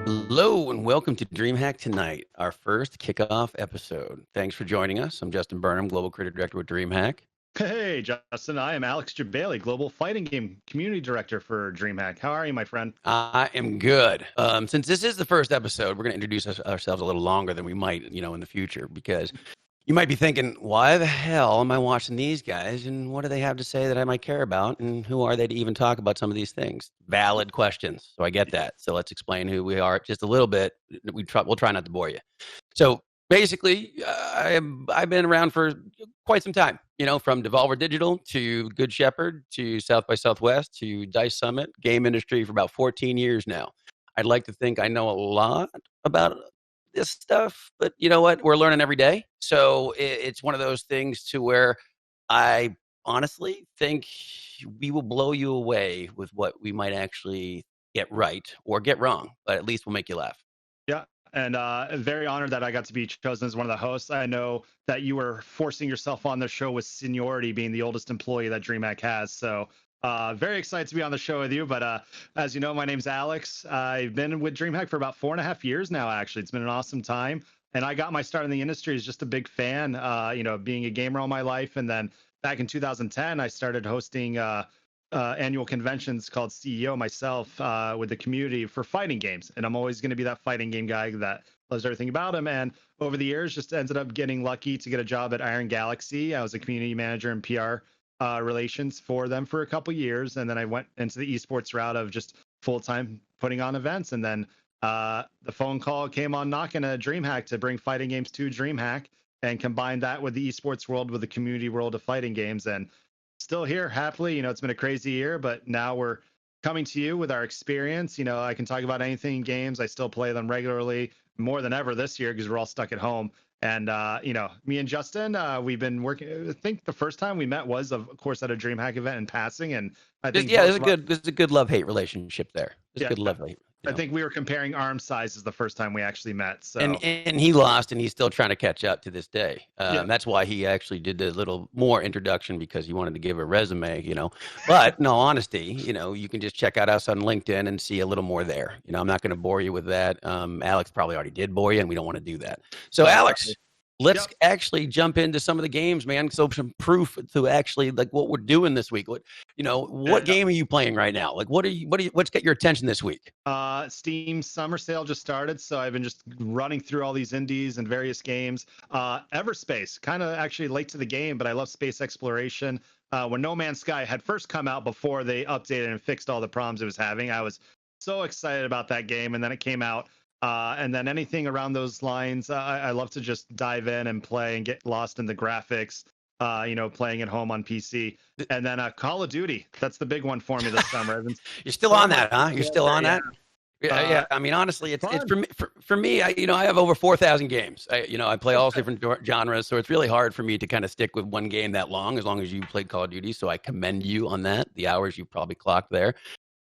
Hello and welcome to DreamHack Tonight, our first kickoff episode. Thanks for joining us. I'm Justin Burnham, Global Creative Director with DreamHack. Hey, Justin. I am Alex Jebailey, Global Fighting Game Community Director for DreamHack. How are you, my friend? I am good. Since this is the first episode, we're going to introduce ourselves a little longer than we might, in the future, because you might be thinking, why the hell am I watching these guys, and what do they have to say that I might care about, and who are they to even talk about some of these things? Valid questions. So I get that. So let's explain who we are just a little bit. We'll try not to bore you. So basically, I've been around for quite some time, from Devolver Digital to Good Shepherd to South by Southwest to Dice Summit, game industry for about 14 years now. I'd like to think I know a lot about this stuff, but you know what? We're learning every day. So it's one of those things to where I honestly think we will blow you away with what we might actually get right or get wrong, but at least we'll make you laugh. Yeah, and very honored that I got to be chosen as one of the hosts. I know that you were forcing yourself on the show with seniority, being the oldest employee that DreamHack has. So very excited to be on the show with you. But as you know, my name's Alex. I've been with DreamHack for about 4.5 years now, actually. It's been an awesome time. And I got my start in the industry as just a big fan, being a gamer all my life. And then back in 2010, I started hosting annual conventions called CEO myself with the community for fighting games. And I'm always going to be that fighting game guy that loves everything about him. And over the years, just ended up getting lucky to get a job at Iron Galaxy. I was a community manager and PR relations for them for a couple years. And then I went into the esports route of just full-time putting on events. And then the phone call came on knocking at DreamHack to bring fighting games to DreamHack and combine that with the esports world, with the community world of fighting games. And still here happily. It's been a crazy year, but now we're coming to you with our experience. I can talk about anything in games. I still play them regularly, more than ever this year because we're all stuck at home. And me and Justin, we've been working. I think the first time we met was, of course, at a DreamHack event in passing. And I think there's a good love-hate relationship there. There's good love-hate. I think we were comparing arm sizes the first time we actually met. So and he lost, and he's still trying to catch up to this day. That's why he actually did a little more introduction, because he wanted to give a resume, But in all honesty, you can just check out us on LinkedIn and see a little more there. I'm not going to bore you with that. Alex probably already did bore you, and we don't want to do that. So Alex, let's actually jump into some of the games, man. So some proof to actually like what we're doing this week. What game are you playing right now? Like what's got your attention this week? Steam summer sale just started, so I've been just running through all these indies and various games. Everspace, kind of actually late to the game, but I love space exploration. When No Man's Sky had first come out before they updated and fixed all the problems it was having, I was so excited about that game, and then it came out. And then anything around those lines, I love to just dive in and play and get lost in the graphics, playing at home on PC. And then Call of Duty, that's the big one for me this summer. You're still on that, huh? You're still on that? Yeah. I mean, honestly, it's for me. I have over 4,000 games. I play all different genres, so it's really hard for me to kind of stick with one game that long. As long as you played Call of Duty, so I commend you on that. The hours you probably clocked there.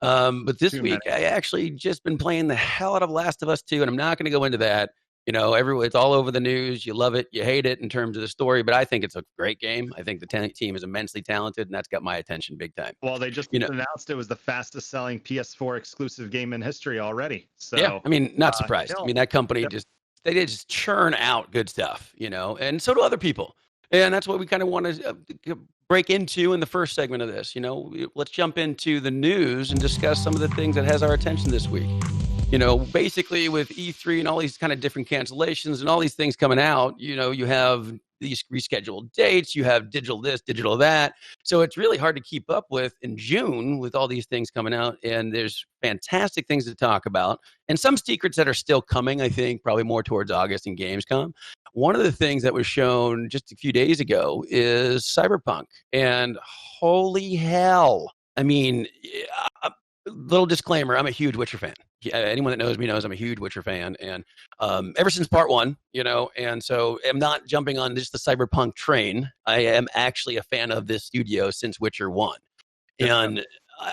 But this week, I actually just been playing the hell out of Last of Us 2, and I'm not going to go into that. It's all over the news. You love it, you hate it in terms of the story, but I think it's a great game. I think the team is immensely talented, and that's got my attention big time. Well, they just announced it was the fastest selling PS4 exclusive game in history already. So yeah, I mean, not surprised. I mean, that company they just churn out good stuff, and so do other people. And that's what we kind of want to break into in the first segment of this. Let's jump into the news and discuss some of the things that has our attention this week. Basically with E3 and all these kind of different cancellations and all these things coming out, you have these rescheduled dates, you have digital this, digital that. So it's really hard to keep up with in June with all these things coming out. And there's fantastic things to talk about. And some secrets that are still coming, I think, probably more towards August in Gamescom. One of the things that was shown just a few days ago is CYBERPUNK. And holy hell. I mean, little disclaimer, I'm a huge Witcher fan. Anyone that knows me knows I'm a huge Witcher fan, and ever since part one, and so I'm not jumping on just the cyberpunk train. I am actually a fan of this studio since Witcher 1. And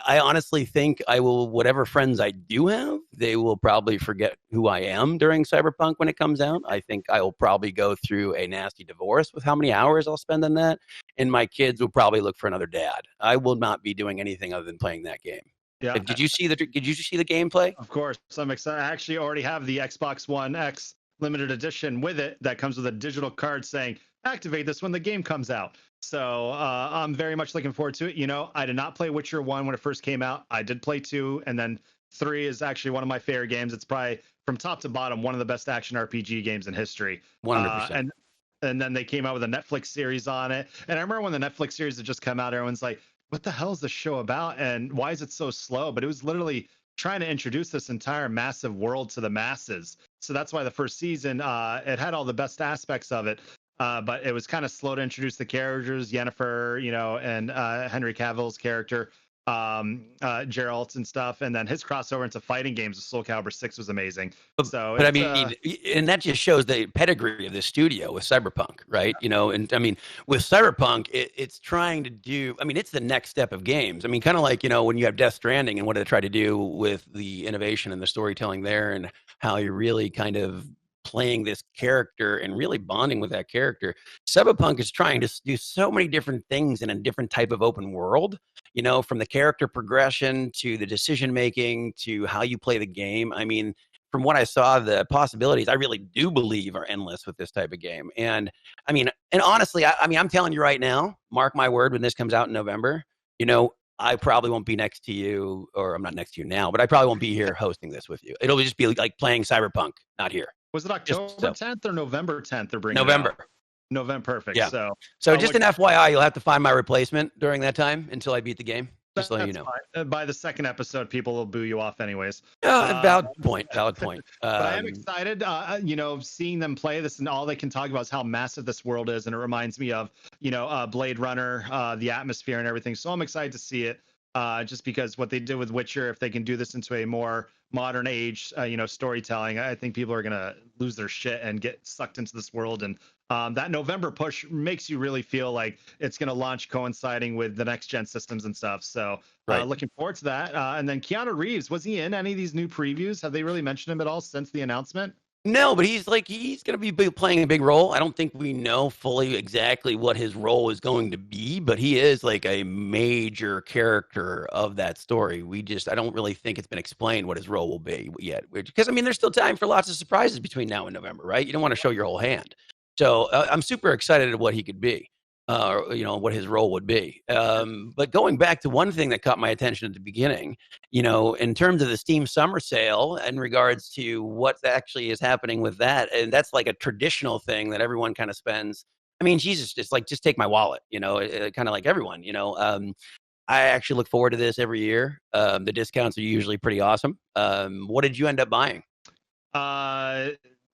I honestly think I will, whatever friends I do have, they will probably forget who I am during Cyberpunk when it comes out. I think I will probably go through a nasty divorce with how many hours I'll spend on that, and my kids will probably look for another dad. I will not be doing anything other than playing that game. Yeah. Did you see the gameplay? Of course, I'm excited. I actually already have the Xbox One X limited edition with it that comes with a digital card saying activate this when the game comes out. So I'm very much looking forward to it. You know, I did not play Witcher 1 when it first came out. I did play 2, and then 3 is actually one of my favorite games. It's probably from top to bottom one of the best action RPG games in history. 100%. And then they came out with a Netflix series on it. And I remember when the Netflix series had just come out, everyone's like, what the hell is this show about? And why is it so slow? But it was literally trying to introduce this entire massive world to the masses. So that's why the first season, it had all the best aspects of it. But it was kind of slow to introduce the characters, Yennefer, you know, and Henry Cavill's character, Geralt and stuff. And then his crossover into fighting games with Soul Calibur 6 was amazing. So, but I mean, and that just shows the pedigree of the studio with Cyberpunk, right? You know, and I mean, with Cyberpunk, it's trying to do, I mean, it's the next step of games. I mean, kind of like, you know, when you have Death Stranding and what they try to do with the innovation and the storytelling there and how you're really kind of playing this character and really bonding with that character. Cyberpunk is trying to do so many different things in a different type of open world, you know, from the character progression to the decision making to how you play the game. I mean, from what I saw, the possibilities I really do believe are endless with this type of game. And I mean, and honestly, I mean, I'm telling you right now, mark my word, when this comes out in November, you know, I probably won't be next to you, or I'm not next to you now, but I probably won't be here hosting this with you. It'll just be like playing Cyberpunk, not here. Was it October 10th or November 10th? They're bringing November. November, perfect. Yeah. So just an FYI, you'll have to find my replacement during that time until I beat the game. Just so you know. Fine. By the second episode, people will boo you off anyways. Valid point. But I am excited, you know, seeing them play this, and all they can talk about is how massive this world is, and it reminds me of, you know, Blade Runner, the atmosphere and everything. So I'm excited to see it. Just because what they did with Witcher, if they can do this into a more modern age, you know, storytelling, I think people are going to lose their shit and get sucked into this world. And that November push makes you really feel like it's going to launch coinciding with the next gen systems and stuff. So looking forward to that. And then Keanu Reeves, was he in any of these new previews? Have they really mentioned him at all since the announcement? No, but he's going to be playing a big role. I don't think we know fully exactly what his role is going to be, but he is like a major character of that story. I don't really think it's been explained what his role will be yet. Because, I mean, there's still time for lots of surprises between now and November, right? You don't want to show your whole hand. So I'm super excited at what he could be. You know, what his role would be. But going back to one thing that caught my attention at the beginning, you know, in terms of the Steam Summer Sale in regards to what actually is happening with that, and that's like a traditional thing that everyone kind of spends. I mean, Jesus, it's like, just take my wallet, you know, kind of like everyone, you know. I actually look forward to this every year. The discounts are usually pretty awesome. What did you end up buying?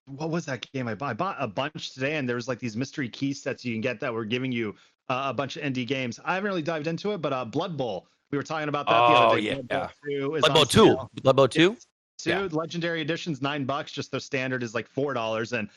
What was that game I bought? I bought a bunch today, and there was like these mystery key sets you can get that were giving you a bunch of indie games. I haven't really dived into it, but Blood Bowl, we were talking about that the other day. Blood Bowl 2. Blood Bowl 2? Legendary edition's $9. Just the standard is like $4, and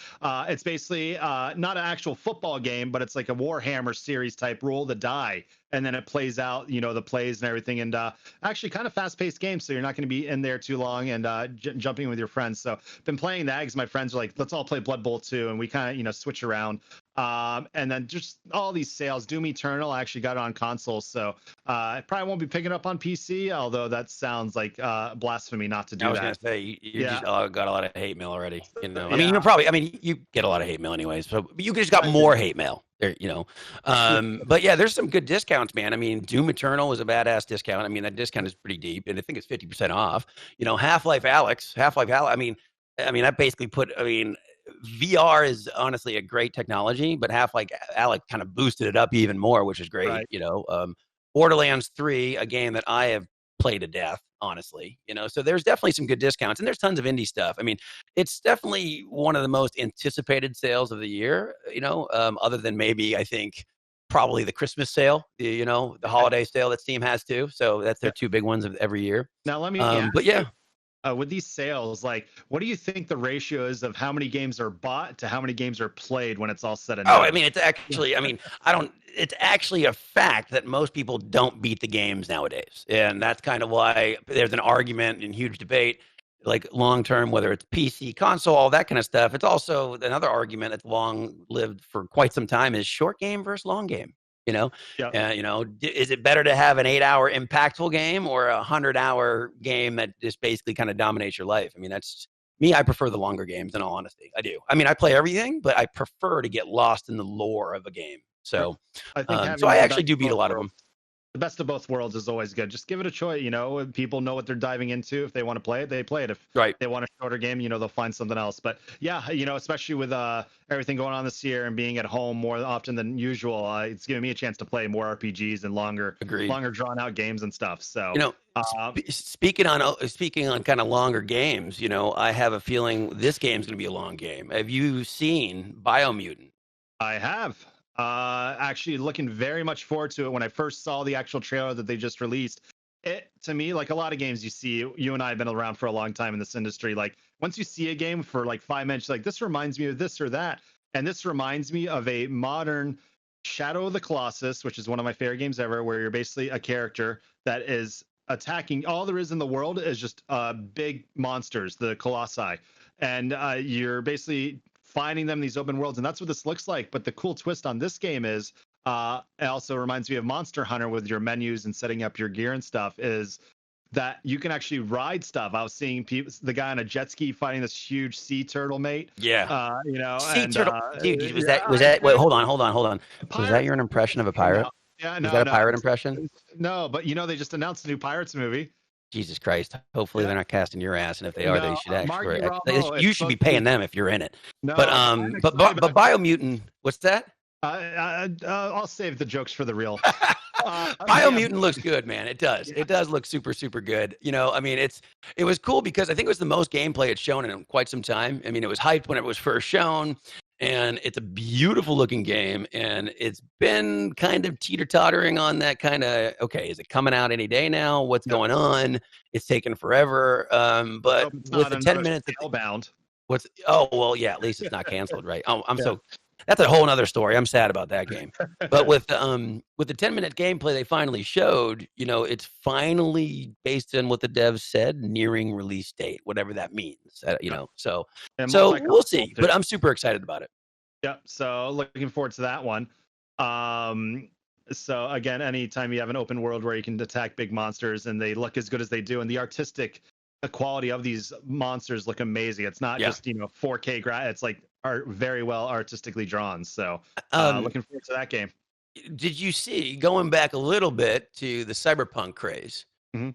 it's basically not an actual football game, but it's like a Warhammer series type roll the die, and then it plays out, you know, the plays and everything, and actually kind of fast-paced game, so you're not going to be in there too long and jumping with your friends. So been playing that because my friends are like, let's all play Blood Bowl 2, and we kind of, you know, switch around. And then just all these sales. Doom Eternal, I actually got it on consoles, so I probably won't be picking up on PC, although that sounds like blasphemy not to do that. I was going to say, you just got a lot of hate mail already. You know, I mean, you get a lot of hate mail anyways, so you just got more hate mail there, you know. But yeah, there's some good discounts, man. I mean, Doom Eternal was a badass discount. I mean, that discount is pretty deep, and I think it's 50% off. You know, Half-Life Alyx. I mean, that basically VR is honestly a great technology, but Half-Life Alyx kind of boosted it up even more, which is great. Right. You know, Borderlands 3, a game that I have played to death, honestly. You know, so there's definitely some good discounts, and there's tons of indie stuff. I mean, it's definitely one of the most anticipated sales of the year. You know, other than maybe I think probably the Christmas sale, you know, the holiday sale that Steam has too. So that's their two big ones of every year. Now let me. But yeah. With these sales, like, what do you think the ratio is of how many games are bought to how many games are played when it's all said and done? I mean, it's actually, it's actually a fact that most people don't beat the games nowadays. And that's kind of why there's an argument and huge debate, like long-term, whether it's PC, console, all that kind of stuff. It's also another argument that's long lived for quite some time is short game versus long game. You know, Yeah. you know, is it better to have an 8-hour impactful game or a 100-hour game that just basically kind of dominates your life? I mean, that's me. I prefer the longer games, in all honesty. I do. I mean, I play everything, but I prefer to get lost in the lore of a game. So, I think so having I the actually best do of beat a both lot of worlds, them. the best of both worlds is always good. Just give it a choice. You know, people know what they're diving into. If they want to play it, they play it. If Right. they want a shorter game, you know, they'll find something else. But yeah, you know, especially with everything going on this year and being at home more often than usual, it's giving me a chance to play more RPGs and longer Agreed. drawn out games and stuff. So, You know, speaking on kind of longer games, you know, I have a feeling this game's going to be a long game. Have you seen Biomutant? I have. Actually looking very much forward to it. When I first saw the actual trailer that they just released, it, to me, like a lot of games you see, you and I have been around for a long time in this industry. Like once you see a game for like 5 minutes, like this reminds me of this or that. And this reminds me of a modern Shadow of the Colossus, which is one of my favorite games ever, where you're basically a character that is attacking. All there is in the world is just big monsters, the colossi. And you're basically finding them in these open worlds, and that's what this looks like. But the cool twist on this game is it also reminds me of Monster Hunter with your menus and setting up your gear and stuff, is that you can actually ride stuff. I was seeing people, the guy on a jet ski fighting this huge sea turtle, mate. Yeah. You know, Sea and turtle. Dude, was yeah, that wait, hold on. Was that your impression of a pirate? No. Yeah, Was no, that a no, pirate impression? no. But you know, they just announced a new Pirates movie. Jesus Christ. Hopefully Yeah. they're not casting your ass, and if they are, they No, should Marky actually Rambo. you should be paying them if you're in it. No, But I'm but excited but Biomutant, what's that? I'll save the jokes for the real. Biomutant looks good, man. It does. It does look super, super good. You know, I mean, it was cool because I think it was the most gameplay it's shown in quite some time. I mean, it was hyped when it was first shown, and it's a beautiful looking game. And it's been kind of teeter-tottering on that kind of, okay, is it coming out any day now? What's going on? It's taken forever. But with the 10 minutes, bound. Oh, well, yeah, at least it's not canceled, right? Oh, Yeah. That's a whole nother story. I'm sad about that game. But with the 10-minute gameplay they finally showed, you know, it's finally based on what the devs said, nearing release date, whatever that means. You know, so we'll see. But I'm super excited about it. Yep. So looking forward to that one. So again, anytime you have an open world where you can attack big monsters and they look as good as they do, and the artistic quality of these monsters look amazing. It's not just, you know, 4K it's like are very well artistically drawn. So looking forward to that game. Did you see, going back a little bit to the cyberpunk craze,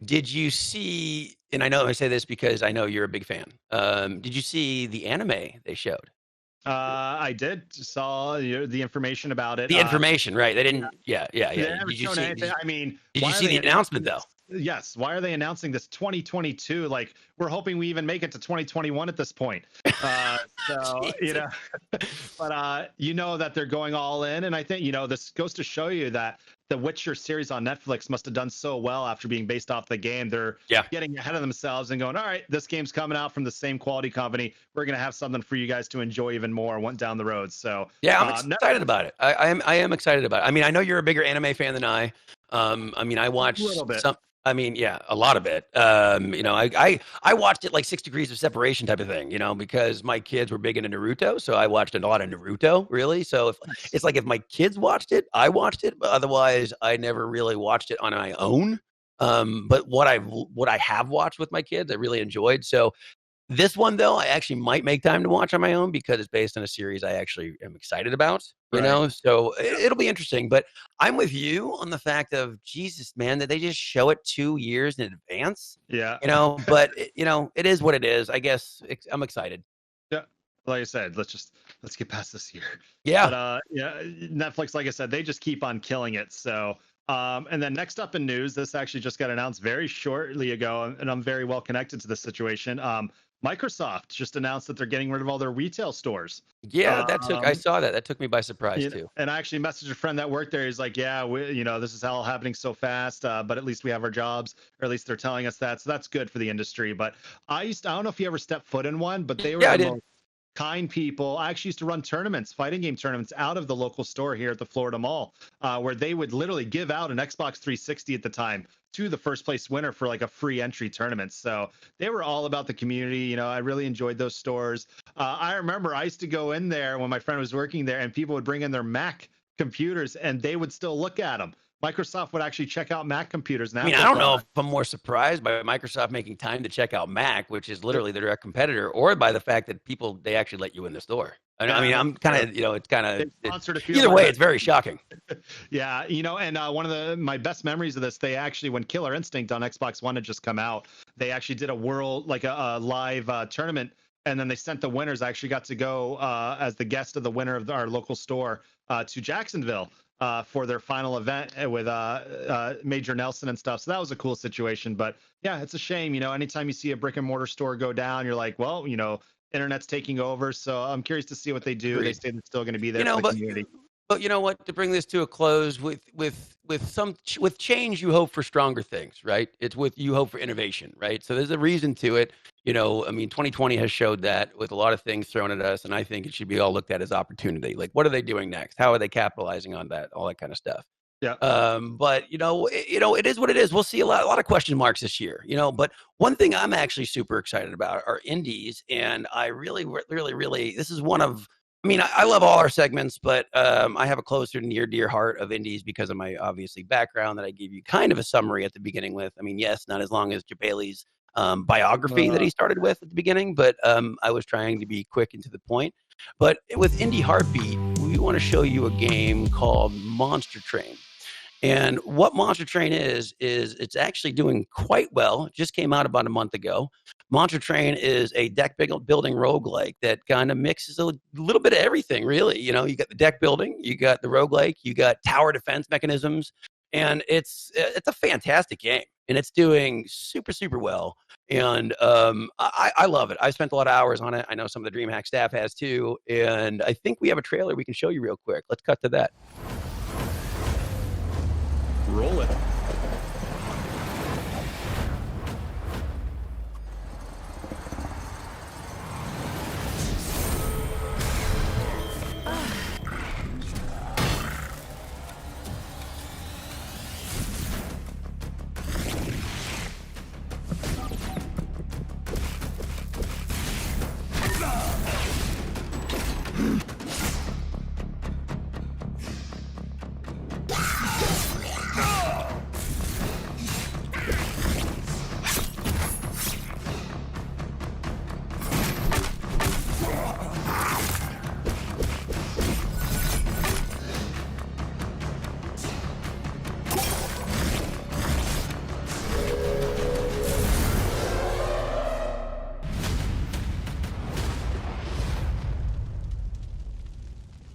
did you see, and I know I say this because I know you're a big fan, did you see the anime they showed? I did saw the information about it. The information, right? They didn't. Yeah. They haven't shown anything. I mean, did you see the announcement though? Yes. Why are they announcing this 2022? Like, we're hoping we even make it to 2021 at this point. So you know, but you know that they're going all in, and I think, you know, this goes to show you that the Witcher series on Netflix must have done so well after being based off the game. They're getting ahead of themselves and going, all right, this game's coming out from the same quality company. We're gonna have something for you guys to enjoy even more down the road. So yeah, I'm excited about it. I am excited about it. I mean, I know you're a bigger anime fan than I. I mean, I watched some. I mean, yeah, a lot of it. You know, I watched it like 6 Degrees of Separation type of thing, you know, because my kids were big into Naruto, so I watched a lot of Naruto, really. So if it's like if my kids watched it, I watched it, but otherwise I never really watched it on my own. But what I have watched with my kids, I really enjoyed. So this one, though, I actually might make time to watch on my own because it's based on a series I actually am excited about, you know? So it'll be interesting. But I'm with you on the fact of, Jesus, man, that they just show it 2 years in advance. Yeah. You know, but, you know, it is what it is. I guess I'm excited. Yeah. Like I said, let's get past this year. Yeah. But yeah, Netflix, like I said, they just keep on killing it. So and then next up in news, this actually just got announced very shortly ago, and I'm very well connected to this situation. Microsoft just announced that they're getting rid of all their retail stores. Yeah, I saw that. That took me by surprise too. And I actually messaged a friend that worked there. He's like, yeah, you know, this is all happening so fast, but at least we have our jobs, or at least they're telling us that. So that's good for the industry. But I don't know if you ever stepped foot in one, but they were the most kind people. I actually used to run tournaments, fighting game tournaments, out of the local store here at the Florida Mall, where they would literally give out an Xbox 360 at the time to the first place winner for like a free entry tournament. So they were all about the community. You know, I really enjoyed those stores. I remember I used to go in there when my friend was working there, and people would bring in their Mac computers, and they would still look at them. Microsoft would actually check out Mac computers. And I mean, I don't know if I'm more surprised by Microsoft making time to check out Mac, which is literally the direct competitor, or by the fact that they actually let you in the store. I mean, I'm kind of, it's kind of, either way, it's very shocking. Yeah, and one of my best memories of this, they actually, when Killer Instinct on Xbox One had just come out, they actually did a live tournament, and then they sent the winners. I actually got to go as the guest of the winner of our local store to Jacksonville for their final event with Major Nelson and stuff. So that was a cool situation. But yeah, it's a shame. Anytime you see a brick and mortar store go down, you're like, well, internet's taking over. So I'm curious to see what they do. They say they're still going to be there for the community. But you know what? To bring this to a close, with change, you hope for stronger things, right? You hope for innovation, right? So there's a reason to it. I mean, 2020 has showed that with a lot of things thrown at us, and I think it should be all looked at as opportunity. Like, what are they doing next? How are they capitalizing on that? All that kind of stuff. Yeah. But it is what it is. We'll see a lot of question marks this year. But one thing I'm actually super excited about are indies, and I really, this is one of. I mean, I love all our segments, but I have a closer near dear heart of indies because of my obviously background that I gave you kind of a summary at the beginning with. I mean, yes, not as long as Jebailey's biography that he started with at the beginning, but I was trying to be quick and to the point. But with Indie Heartbeat, we want to show you a game called Monster Train. And what Monster Train is it's actually doing quite well. It just came out about a month ago. Monster Train is a deck building roguelike that kind of mixes a little bit of everything, really. You got the deck building, you got the roguelike, you got tower defense mechanisms, and it's a fantastic game. And it's doing super, super well. And I love it. I spent a lot of hours on it. I know some of the DreamHack staff has too. And I think we have a trailer we can show you real quick. Let's cut to that. Roll it.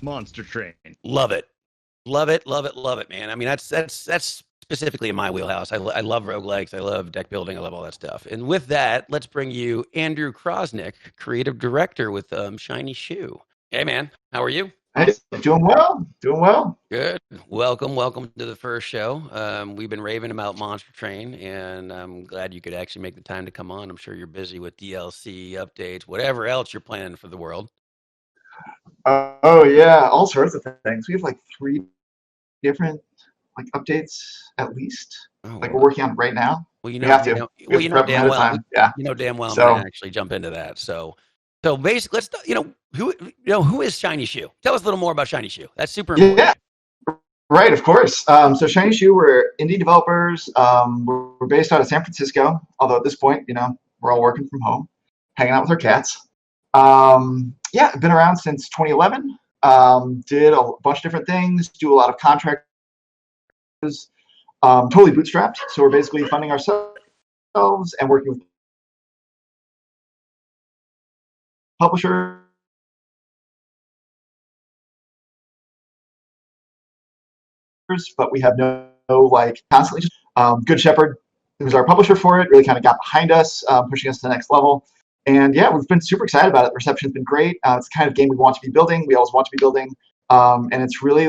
Monster Train. Love it, man. I mean, that's specifically in my wheelhouse. I love roguelikes. I love deck building. I love all that stuff. And with that, let's bring you Andrew Krausnick, creative director with Shiny Shoe. Hey, man, how are you? Hey, doing well. Good. Welcome to the first show. We've been raving about Monster Train, and I'm glad you could actually make the time to come on. I'm sure you're busy with DLC updates, whatever else you're planning for the world. Oh yeah, all sorts of things. We have like 3 different updates at least. We're working on it right now. Well, we have to. You know damn well. Yeah. You know damn well. I'm gonna actually jump into that. So basically, let's who is Shiny Shoe? Tell us a little more about Shiny Shoe. That's super important. Yeah. Right, of course. So Shiny Shoe, we're indie developers. We're based out of San Francisco, although at this point, we're all working from home, hanging out with our cats. Yeah, I've been around since 2011. Did a bunch of different things, do a lot of contracts, totally bootstrapped. So we're basically funding ourselves and working with publishers. But we have no constantly just Good Shepherd, who's our publisher for it, really kind of got behind us, pushing us to the next level. And yeah, we've been super excited about it. The reception's been great. It's the kind of game we want to be building. We always want to be building. And it's really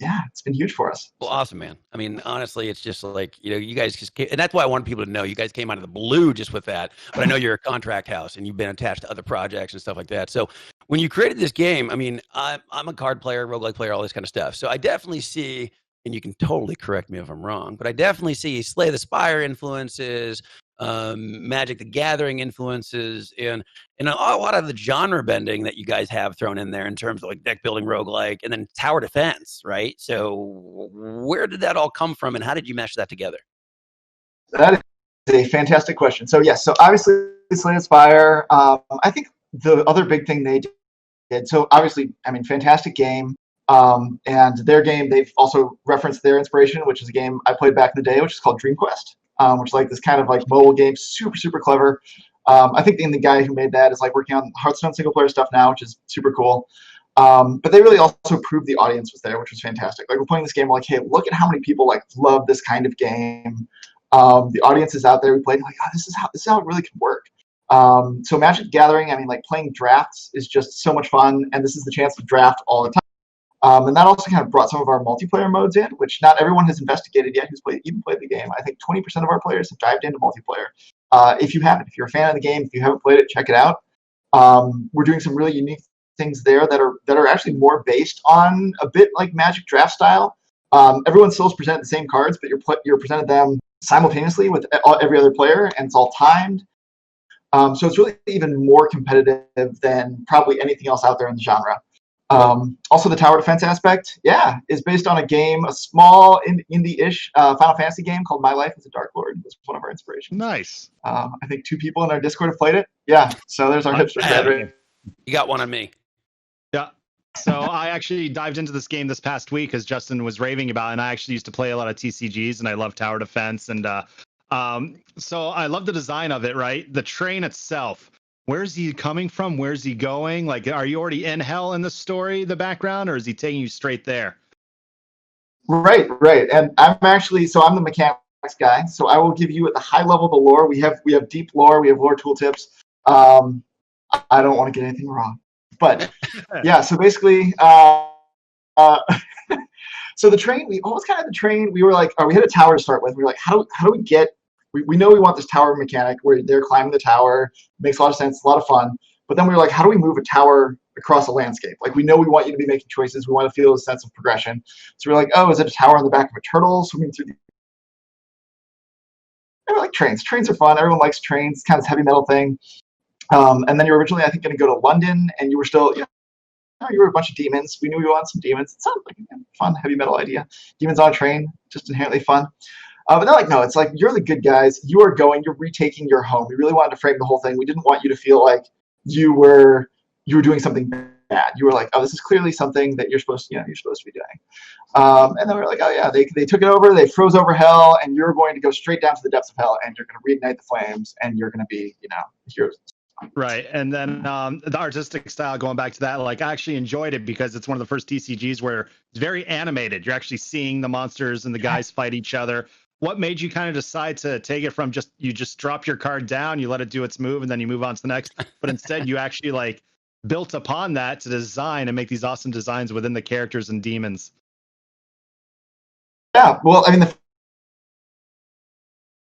it's been huge for us. Well, awesome, man. I mean, honestly, it's just you guys just came, and that's why I want people to know you guys came out of the blue just with that. But I know you're a contract house and you've been attached to other projects and stuff like that. So when you created this game, I mean, I'm a card player, roguelike player, all this kind of stuff. So I definitely see, and you can totally correct me if I'm wrong, but I definitely see Slay the Spire influences, Magic the Gathering influences, and a lot of the genre bending that you guys have thrown in there in terms of like deck building, roguelike, and then tower defense, right? So where did that all come from, and how did you mesh that together? That is a fantastic question. So yes, so obviously Slay the Spire. I think the other big thing they did. So obviously, I mean, fantastic game. And their game, they've also referenced their inspiration, which is a game I played back in the day, which is called Dream Quest, which is like this kind of like mobile game, super, super clever. I think the guy who made that is like working on Hearthstone single player stuff now, which is super cool. But they really also proved the audience was there, which was fantastic. Like we're playing this game, we're like, hey, look at how many people like love this kind of game. The audience is out there. We played like, oh, this is how it really can work. So Magic the Gathering, I mean, like playing drafts is just so much fun, and this is the chance to draft all the time. And that also kind of brought some of our multiplayer modes in, which not everyone has investigated yet who's even played the game. I think 20% of our players have dived into multiplayer. If you haven't, if you're a fan of the game, if you haven't played it, check it out. We're doing some really unique things there that are actually more based on a bit like Magic draft style. Everyone still is presented the same cards, but you're presented them simultaneously with every other player, and it's all timed. So it's really even more competitive than probably anything else out there in the genre. Also, the tower defense aspect, is based on a game, a small indie-ish Final Fantasy game called My Life as a Dark Lord. It was one of our inspirations. Nice. I think 2 people in our Discord have played it. Yeah, so there's our hipster cred. You got one on me. Yeah. So I actually dived into this game this past week, as Justin was raving about, and I actually used to play a lot of TCGs, and I love tower defense, and so I love the design of it, right? The train itself. Where's he coming from? Where's he going? Like, are you already in hell in the story, the background, or is he taking you straight there? Right. And I'm the mechanics guy, so I will give you at the high level the lore. We have deep lore, we have lore tooltips. I don't want to get anything wrong. But yeah, so basically, so the train, we almost kind of had the train. We were like, we had a tower to start with. We were like, how do we get, we know we want this tower mechanic where they're climbing the tower. Makes a lot of sense, a lot of fun. But then we were like, how do we move a tower across a landscape? Like, we know we want you to be making choices. We want to feel a sense of progression. So we're like, is it a tower on the back of a turtle swimming through the... I like trains. Trains are fun. Everyone likes trains. It's kind of this heavy metal thing. And then you were originally, I think, going to go to London, and you were still, you were a bunch of demons. We knew we wanted some demons. It sounded like a fun, heavy metal idea. Demons on a train, just inherently fun. But they're like, no, it's like, you're the good guys. You're retaking your home. We really wanted to frame the whole thing. We didn't want you to feel like you were doing something bad. You were like, this is clearly something that you're supposed to be doing. And then we were like, they took it over. They froze over hell, and you're going to go straight down to the depths of hell, and you're going to reignite the flames, and you're going to be, heroes. Right. And then the artistic style, going back to that, like, I actually enjoyed it because it's one of the first TCGs where it's very animated. You're actually seeing the monsters and the guys fight each other. What made you kind of decide to take it from you just drop your card down, you let it do its move, and then you move on to the next, but instead you actually like built upon that to design and make these awesome designs within the characters and demons? Yeah, well, I mean, the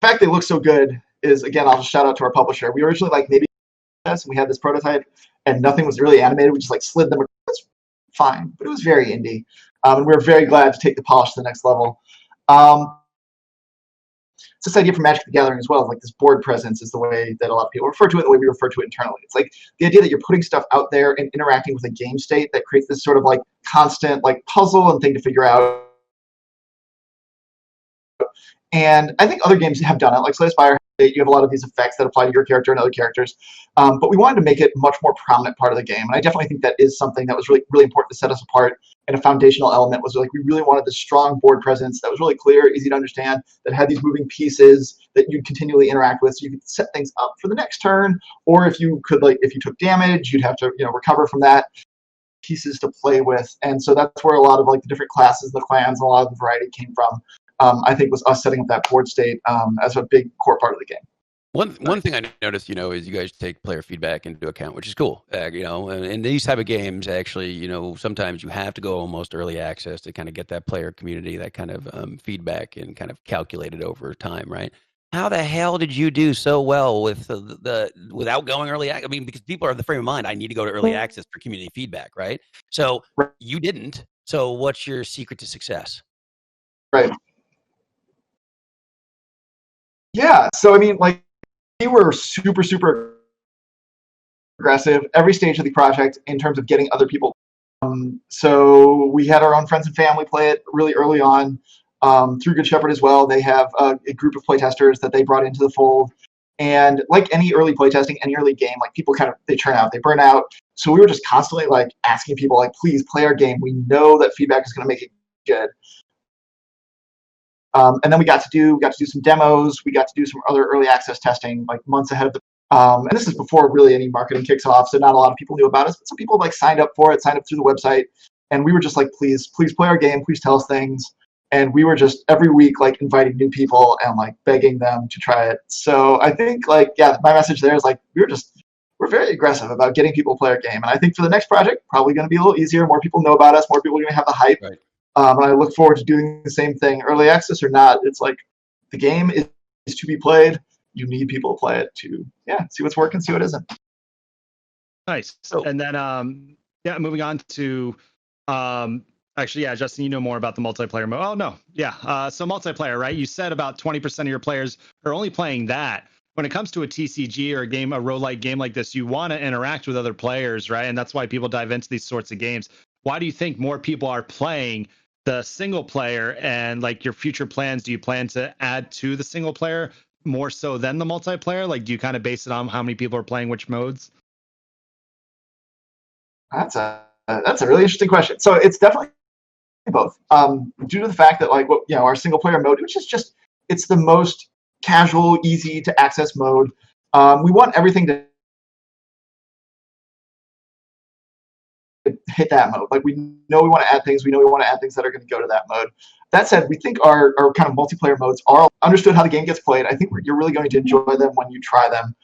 fact they look so good is, again, I'll just shout out to our publisher. We originally like maybe and we had this prototype and nothing was really animated. We just like slid them across. Fine, but it was very indie. And we were very glad to take the polish to the next level. It's this idea from Magic the Gathering as well, like this board presence is the way that a lot of people refer to it, the way we refer to it internally. It's like the idea that you're putting stuff out there and interacting with a game state that creates this sort of like constant like puzzle and thing to figure out. And I think other games have done it, like Slay the Spire. You have a lot of these effects that apply to your character and other characters. But we wanted to make it a much more prominent part of the game. And I definitely think that is something that was really, really important to set us apart. And a foundational element was like, we really wanted this strong board presence that was really clear, easy to understand, that had these moving pieces that you'd continually interact with. So you could set things up for the next turn. Or if you took damage, you'd have to, recover from that. Pieces to play with. And so that's where a lot of like the different classes, the clans, and a lot of the variety came from. I think was us setting up that board state as a big core part of the game. One thing I noticed, is you guys take player feedback into account, which is cool. And these type of games, actually, sometimes you have to go almost early access to kind of get that player community, that kind of feedback, and kind of calculate it over time, right? How the hell did you do so well with without going early access? I mean, because people are of the frame of mind, I need to go to early access for community feedback, right? So you didn't. So what's your secret to success? Right. Yeah, so I mean, like, were super aggressive every stage of the project in terms of getting other people. So we had our own friends and family play it really early on. Through Good Shepherd as well, they have a group of playtesters that they brought into the fold. And like any early playtesting, any early game, like people they churn out, they burn out. So we were just constantly like asking people, like, please play our game. We know that feedback is going to make it good. And then we got to do some demos. We got to do some other early access testing, like months ahead of the. And this is before really any marketing kicks off, so not a lot of people knew about us. But some people like signed up for it, signed up through the website, and we were just like, please play our game, please tell us things. And we were just every week like inviting new people and like begging them to try it. So I think like my message there is like we're very aggressive about getting people to play our game. And I think for the next project, probably going to be a little easier. More people know about us. More people are going to have the hype. Right. And I look forward to doing the same thing, early access or not. It's like the game is to be played. You need people to play it to see what's working, see what isn't. Nice. And then moving on to actually, Justin, you know more about the multiplayer mode. Oh no, so multiplayer, right? You said about 20% of your players are only playing that. When it comes to a TCG or a roguelike game like this, you want to interact with other players, right? And that's why people dive into these sorts of games. Why do you think more people are playing the single player, and like your future plans? Do you plan to add to the single player more so than the multiplayer? Like, do you kind of base it on how many people are playing which modes? That's a really interesting question. So it's definitely both. Due to the fact that our single player mode, which is just it's the most casual, easy to access mode. We want everything to hit that mode. Like we know we want to add things. We know we want to add things that are going to go to that mode. That said, we think our kind of multiplayer modes are understood how the game gets played. I think you're really going to enjoy them when you try them.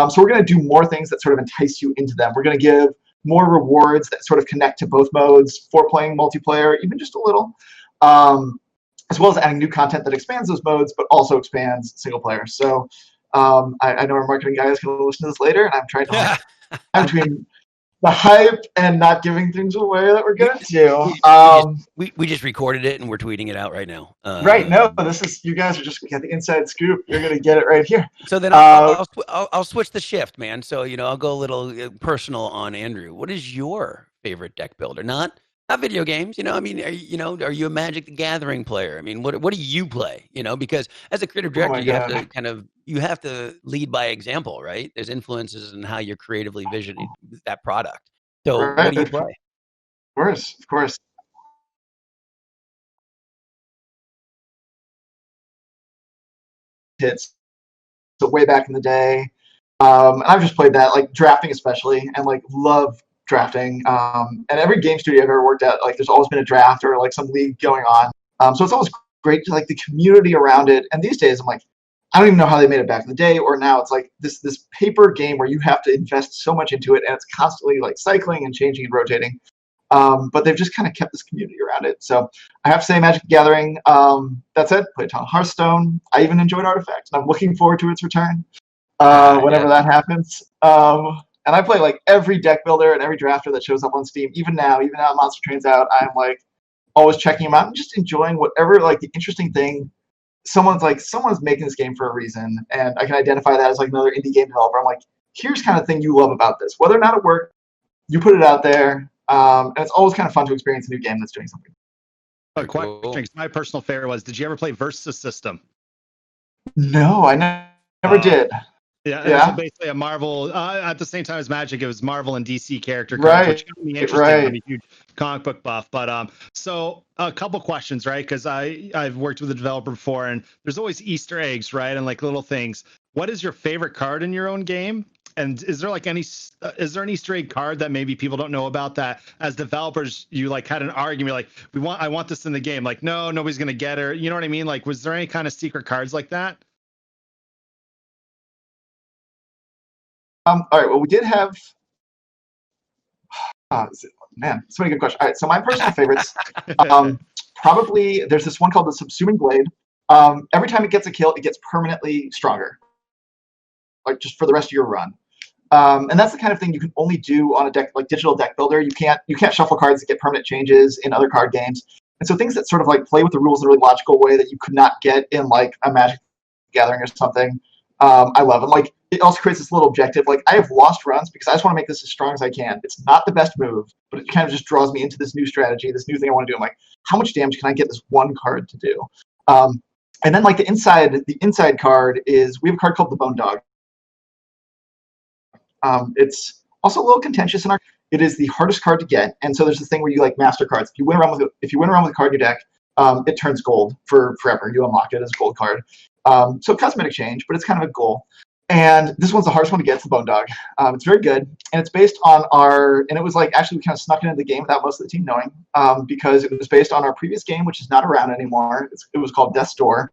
So we're going to do more things that sort of entice you into them. We're going to give more rewards that sort of connect to both modes for playing multiplayer, even just a little, as well as adding new content that expands those modes, but also expands single player. So I know our marketing guy is going to listen to this later, and I'm trying to between the hype and not giving things away that we're going to. We just recorded it and we're tweeting it out right now. Right. No, you guys are just going to get the inside scoop. You're going to get it right here. So then I'll switch the shift, man. So, I'll go a little personal on Andrew. What is your favorite deck builder? Not video games, I mean, are you a Magic the Gathering player? I mean, what do you play? Because as a creative director, you have to lead by example, right? There's influences in how you're creatively visioning that product. So what do you play? Of course. Hits. So way back in the day, and I've just played that, like drafting especially, and like love drafting. And every game studio I've ever worked at, like there's always been a draft or like some league going on. So it's always great to like the community around it. And these days I'm like, I don't even know how they made it back in the day, or now it's like this paper game where you have to invest so much into it, and it's constantly like cycling and changing and rotating. But they've just kind of kept this community around it. So I have to say Magic the Gathering, that said, played a ton of Hearthstone. I even enjoyed Artifact, and I'm looking forward to its return whenever that happens. And I play like every deck builder and every drafter that shows up on Steam. Even now Monster Train's out, I'm like always checking them out and just enjoying whatever like the interesting thing. Someone's making this game for a reason, and I can identify that as like another indie game developer. I'm like, here's kind of thing you love about this. Whether or not it worked, you put it out there. And it's always kind of fun to experience a new game that's doing something. My personal favorite was, did you ever play Versus System? No, I never did. Yeah, it was basically a Marvel, at the same time as Magic, it was Marvel and DC character cards, right, which got me interested. I'm a huge comic book buff. But so a couple questions, right? Because I've worked with a developer before, and there's always Easter eggs, right? And like little things. What is your favorite card in your own game? And is there an Easter egg card that maybe people don't know about that as developers you like had an argument like I want this in the game, like no, nobody's gonna get it, you know what I mean? Like, was there any kind of secret cards like that? All right, well, we did have man, so many good questions. All right, so my personal favorites, probably there's this one called the Subsuming Blade. Every time it gets a kill, it gets permanently stronger, like just for the rest of your run. And that's the kind of thing you can only do on a deck, like digital deck builder. You can't shuffle cards that get permanent changes in other card games. And so things that sort of like play with the rules in a really logical way that you could not get in like a Magic Gathering or something, I love them. Like, it also creates this little objective. Like, I have lost runs because I just want to make this as strong as I can. It's not the best move, but it kind of just draws me into this new strategy, this new thing I want to do. I'm like, how much damage can I get this one card to do? And then like the inside card is, we have a card called the Bone Dog. It's also a little contentious in our. It is the hardest card to get, and so there's this thing where you like master cards. If you win around with a card in your deck, it turns gold for forever. You unlock it as a gold card. So cosmetic change, but it's kind of a goal. And this one's the hardest one to get. It's the Bone Dog. It's very good, and it's based on and it was like, actually we kind of snuck into the game without most of the team knowing, because it was based on our previous game, which is not around anymore. It was called Death's Door.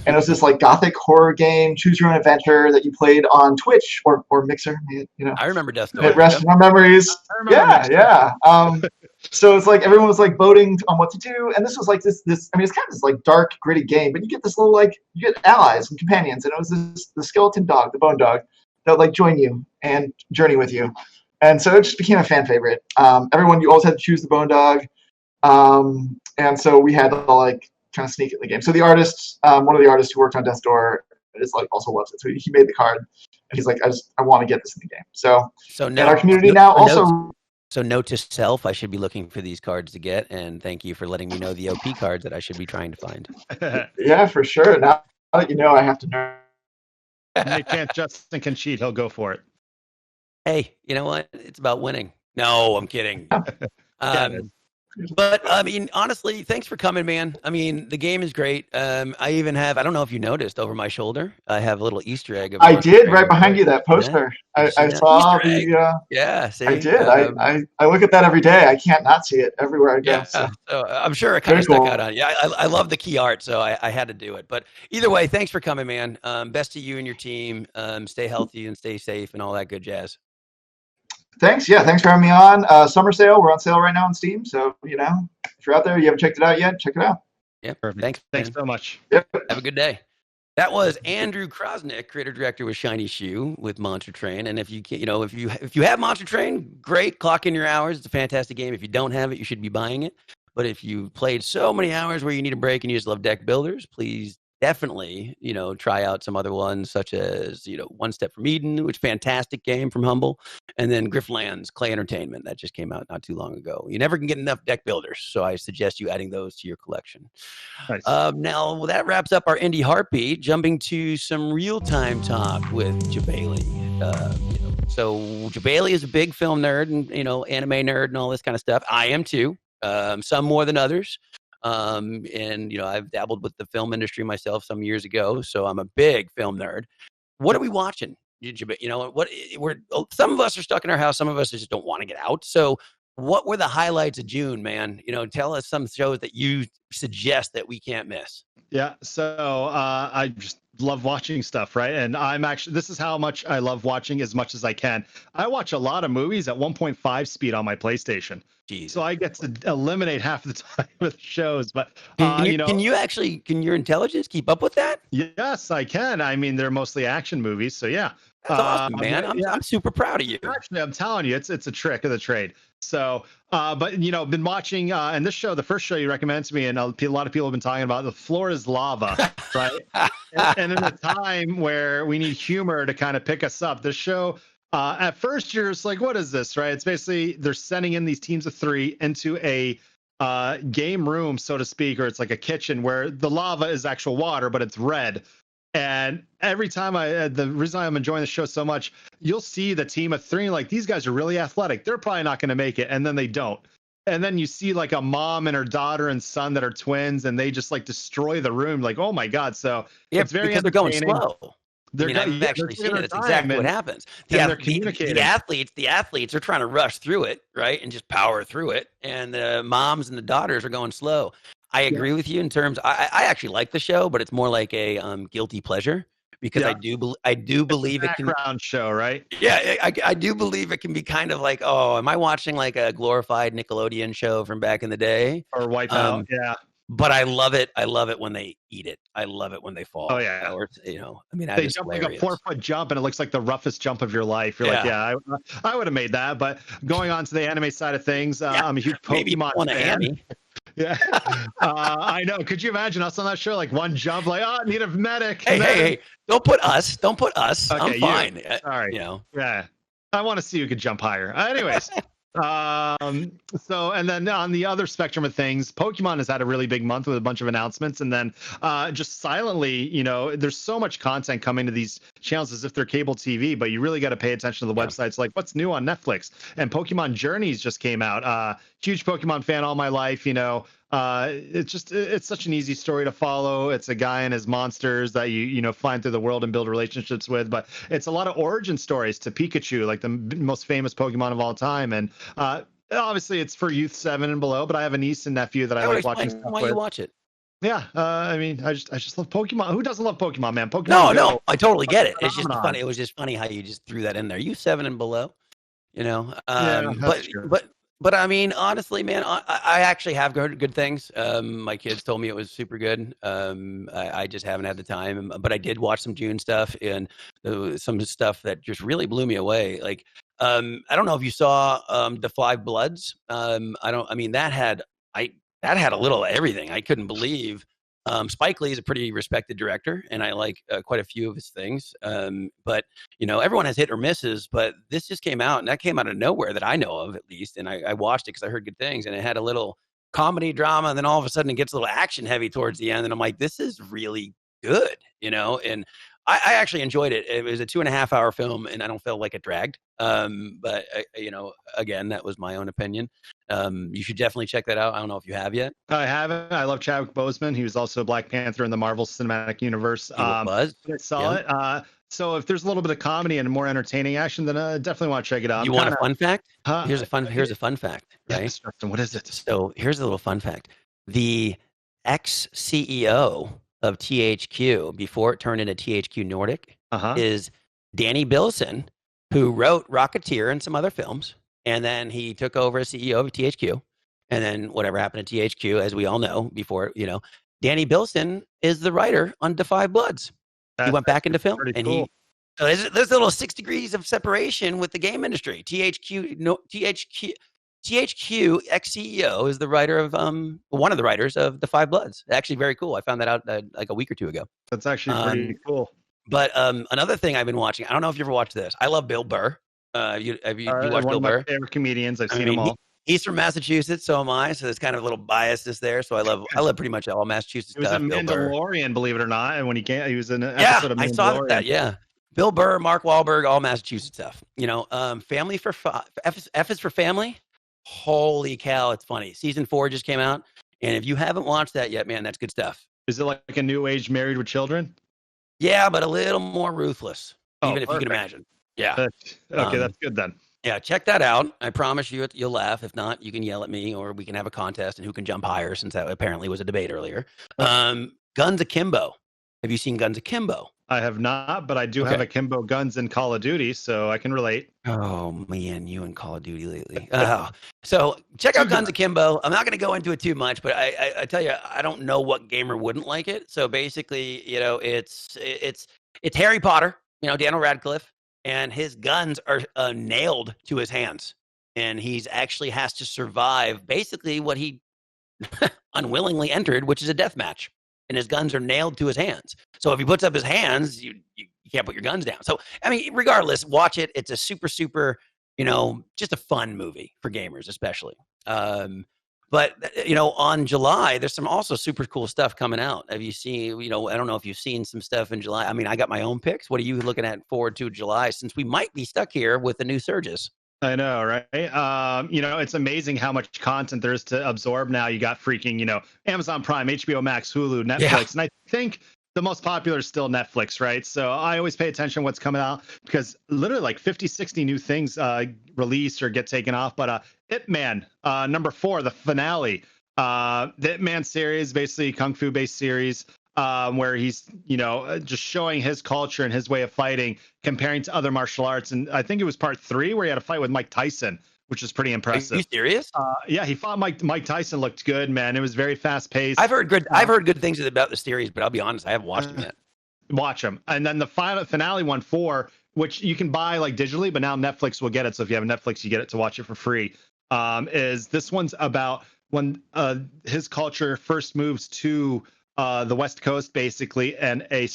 And it was this like gothic horror game, choose your own adventure, that you played on Twitch or Mixer. You know, I remember Death's Door. It rests in our memories. Yeah. So it's like everyone was like voting on what to do, and this was like this. I mean, it's kind of this like dark, gritty game, but you get this little like, you get allies and companions, and it was the skeleton dog, the Bone Dog, that would like join you and journey with you, and so it just became a fan favorite. You always had to choose the Bone Dog, and so we had to like kind of sneak it in the game. So the artist, one of the artists who worked on Death's Door, is like also loves it. So he made the card, and he's like, I want to get this in the game. So in our community now also. So note to self, I should be looking for these cards to get, and thank you for letting me know the OP cards that I should be trying to find. Yeah, for sure. Now that you know, I have to know. Justin can cheat. He'll go for it. Hey, you know what? It's about winning. No, I'm kidding. But I mean, honestly, thanks for coming, man. I mean, the game is great. I even have, I don't know if you noticed, over my shoulder, I have a little Easter egg. I did, right behind you, that poster. I saw the. Yeah, see? I did. I look at that every day. I can't not see it everywhere I go. Yeah, so I'm sure it kind of stuck out on you. I love the key art, so I had to do it. But either way, thanks for coming, man. Best to you and your team. Stay healthy and stay safe and all that good jazz. Thanks. Yeah, thanks for having me on. Summer sale. We're on sale right now on Steam. So, you know, if you're out there, you haven't checked it out yet, check it out. Yeah, perfect. Thanks so much. Yep. Have a good day. That was Andrew Krausnick, creator director with Shiny Shoe with Monster Train. And if you can, if you have Monster Train, great. Clock in your hours. It's a fantastic game. If you don't have it, you should be buying it. But if you've played so many hours where you need a break and you just love deck builders, please definitely, try out some other ones, such as, One Step from Eden, which fantastic game from Humble, and then Griffland's Clay Entertainment that just came out not too long ago. You never can get enough deck builders, so I suggest you adding those to your collection. Nice. Now, that wraps up our Indie Heartbeat, jumping to some real-time talk with Jebailey. So Jebailey is a big film nerd and, anime nerd and all this kind of stuff. I am too, some more than others. And I've dabbled with the film industry myself some years ago, so I'm a big film nerd. What are we watching? Some of us are stuck in our house, some of us just don't want to get out. So what were the highlights of June, man? Tell us some shows that you suggest that we can't miss. Yeah, so I just love watching stuff, right? And this is how much I love watching as much as I can. I watch a lot of movies at 1.5 speed on my PlayStation. Jeez. So I get to eliminate half the time with shows. But can your intelligence keep up with that? Yes, I can. I mean, they're mostly action movies, so yeah. That's awesome, man. I'm super proud of you. Actually, I'm telling you, it's a trick of the trade. So, but been watching, and this show, the first show you recommended to me, and a lot of people have been talking about, The Floor is Lava, right? and in a time where we need humor to kind of pick us up, this show, at first you're just like, what is this, right? It's basically they're sending in these teams of 3 into a game room, so to speak, or it's like a kitchen where the lava is actual water, but it's red. And every time the reason I'm enjoying the show so much, you'll see the team of 3, like, these guys are really athletic. They're probably not going to make it. And then they don't. And then you see like a mom and her daughter and son that are twins, and they just like destroy the room. Like, oh my God. So it's very because they're going slow. I've actually seen it. It's exactly what happens. They're communicating. The athletes are trying to rush through it, right, and just power through it. And the moms and the daughters are going slow. I agree with you in terms. I actually like the show, but it's more like a guilty pleasure because I do believe it can. Background show, right? Yeah, I do believe it can be kind of like, oh, am I watching like a glorified Nickelodeon show from back in the day? Or Wipeout, yeah. But I love it. I love it when they eat it. I love it when they fall. Oh yeah. Or, they jump like a 4-foot jump, and it looks like the roughest jump of your life. You're like, yeah, I would have made that. But going on to the anime side of things, I'm a huge Pokemon fan. Yeah, I know. Could you imagine us on that show? Like one jump, like, oh, I need a medic. Hey! Don't put us. Okay, I'm fine. Sorry. You know. Yeah, I want to see who could jump higher. Anyways, so and then on the other spectrum of things, Pokemon has had a really big month with a bunch of announcements, and then just silently, there's so much content coming to these channels as if they're cable TV, but you really got to pay attention to the websites, like what's new on Netflix. And Pokemon Journeys just came out. Huge Pokemon fan all my life. It's such an easy story to follow. It's a guy and his monsters that you find through the world and build relationships with, but it's a lot of origin stories to Pikachu, like the most famous Pokemon of all time. And obviously it's for youth 7 and below, but I have a niece and nephew that I like watching stuff why with. you watch it? Yeah, I just love Pokemon. Who doesn't love Pokemon, man? Pokemon. No, I totally get it. It's just funny. It was just funny how you just threw that in there. You 7 and below, But I mean, honestly, man, I actually have heard good things. My kids told me it was super good. I just haven't had the time, but I did watch some June stuff and some stuff that just really blew me away. Like, I don't know if you saw The Five Bloods. That had a little of everything. I couldn't believe. Spike Lee is a pretty respected director, and I like quite a few of his things. But everyone has hit or misses. But this just came out, and that came out of nowhere that I know of, at least. And I watched it because I heard good things, and it had a little comedy drama, and then all of a sudden it gets a little action heavy towards the end, and I'm like, this is really good, And I actually enjoyed it. It was a 2.5-hour film, and I don't feel like it dragged. But again, that was my own opinion. You should definitely check that out. I don't know if you have yet. I haven't. I love Chadwick Boseman. He was also Black Panther in the Marvel Cinematic Universe. I saw it. So if there's a little bit of comedy and more entertaining action, then I definitely want to check it out. You want a fun fact? Here's a fun fact. Right? Yes, Justin, what is it? So here's a little fun fact. The ex-CEO of THQ, before it turned into THQ Nordic, is Danny Bilson, who wrote Rocketeer and some other films. And then he took over as CEO of THQ. And then whatever happened to THQ, as we all know, before, Danny Bilson is the writer on The Five Bloods. He went back into film. And cool. So there's a little 6 degrees of separation with the game industry. THQ ex-CEO is the writer of one of the writers of The Five Bloods. Actually, very cool. I found that out like a week or two ago. That's actually pretty cool. But another thing I've been watching, I don't know if you ever watched this. I love Bill Burr. You watched Bill Burr? One of my favorite comedians. I've seen them all. He's from Massachusetts, so am I. So there's kind of a little biasness there. So I love pretty much all Massachusetts stuff. He was in Mandalorian, believe it or not. And when he came, he was in an episode of Mandalorian. I saw that. Yeah. Bill Burr, Mark Wahlberg, all Massachusetts stuff. Family for F is for Family. Holy cow, it's funny. Season 4 just came out, and if you haven't watched that yet, man, that's good stuff. Is it like a new age Married with Children? Yeah, but a little more ruthless, even if you can imagine. Yeah. Okay, that's good then. Yeah, check that out. I promise you'll laugh. If not, you can yell at me, or we can have a contest and who can jump higher, since that apparently was a debate earlier. Guns Akimbo. Have you seen Guns Akimbo? I have not, but I do have Akimbo guns in Call of Duty, so I can relate. Oh, man, you in Call of Duty lately. So check out Guns Akimbo. I'm not going to go into it too much, but I tell you, I don't know what gamer wouldn't like it. So basically, it's Harry Potter, Daniel Radcliffe, and his guns are nailed to his hands. And he's actually has to survive basically what he unwillingly entered, which is a death match. And his guns are nailed to his hands. So if he puts up his hands, you can't put your guns down. So, regardless, watch it. It's a super, super, just a fun movie for gamers, especially. But on July, there's some also super cool stuff coming out. Have you seen, I don't know if you've seen some stuff in July. I got my own picks. What are you looking at forward to July, since we might be stuck here with the new surges? I know, right? It's amazing how much content there is to absorb now. You got freaking, Amazon Prime, HBO Max, Hulu, Netflix. And I think the most popular is still Netflix, right? So I always pay attention to what's coming out, because literally like 50, 60 new things release or get taken off. But Ip Man, number 4, the finale. The Ip Man series, basically Kung Fu based series. Where he's, just showing his culture and his way of fighting, comparing to other martial arts. And I think it was part 3 where he had a fight with Mike Tyson, which is pretty impressive. Are you serious? Yeah, he fought Mike Tyson. Looked good, man. It was very fast paced. I've heard good things about the series, but I'll be honest, I haven't watched them yet. Watch them. And then the finale one, 4, which you can buy like digitally, but now Netflix will get it. So if you have Netflix, you get it to watch it for free. Is this one's about when his culture first moves to the West Coast, basically, and a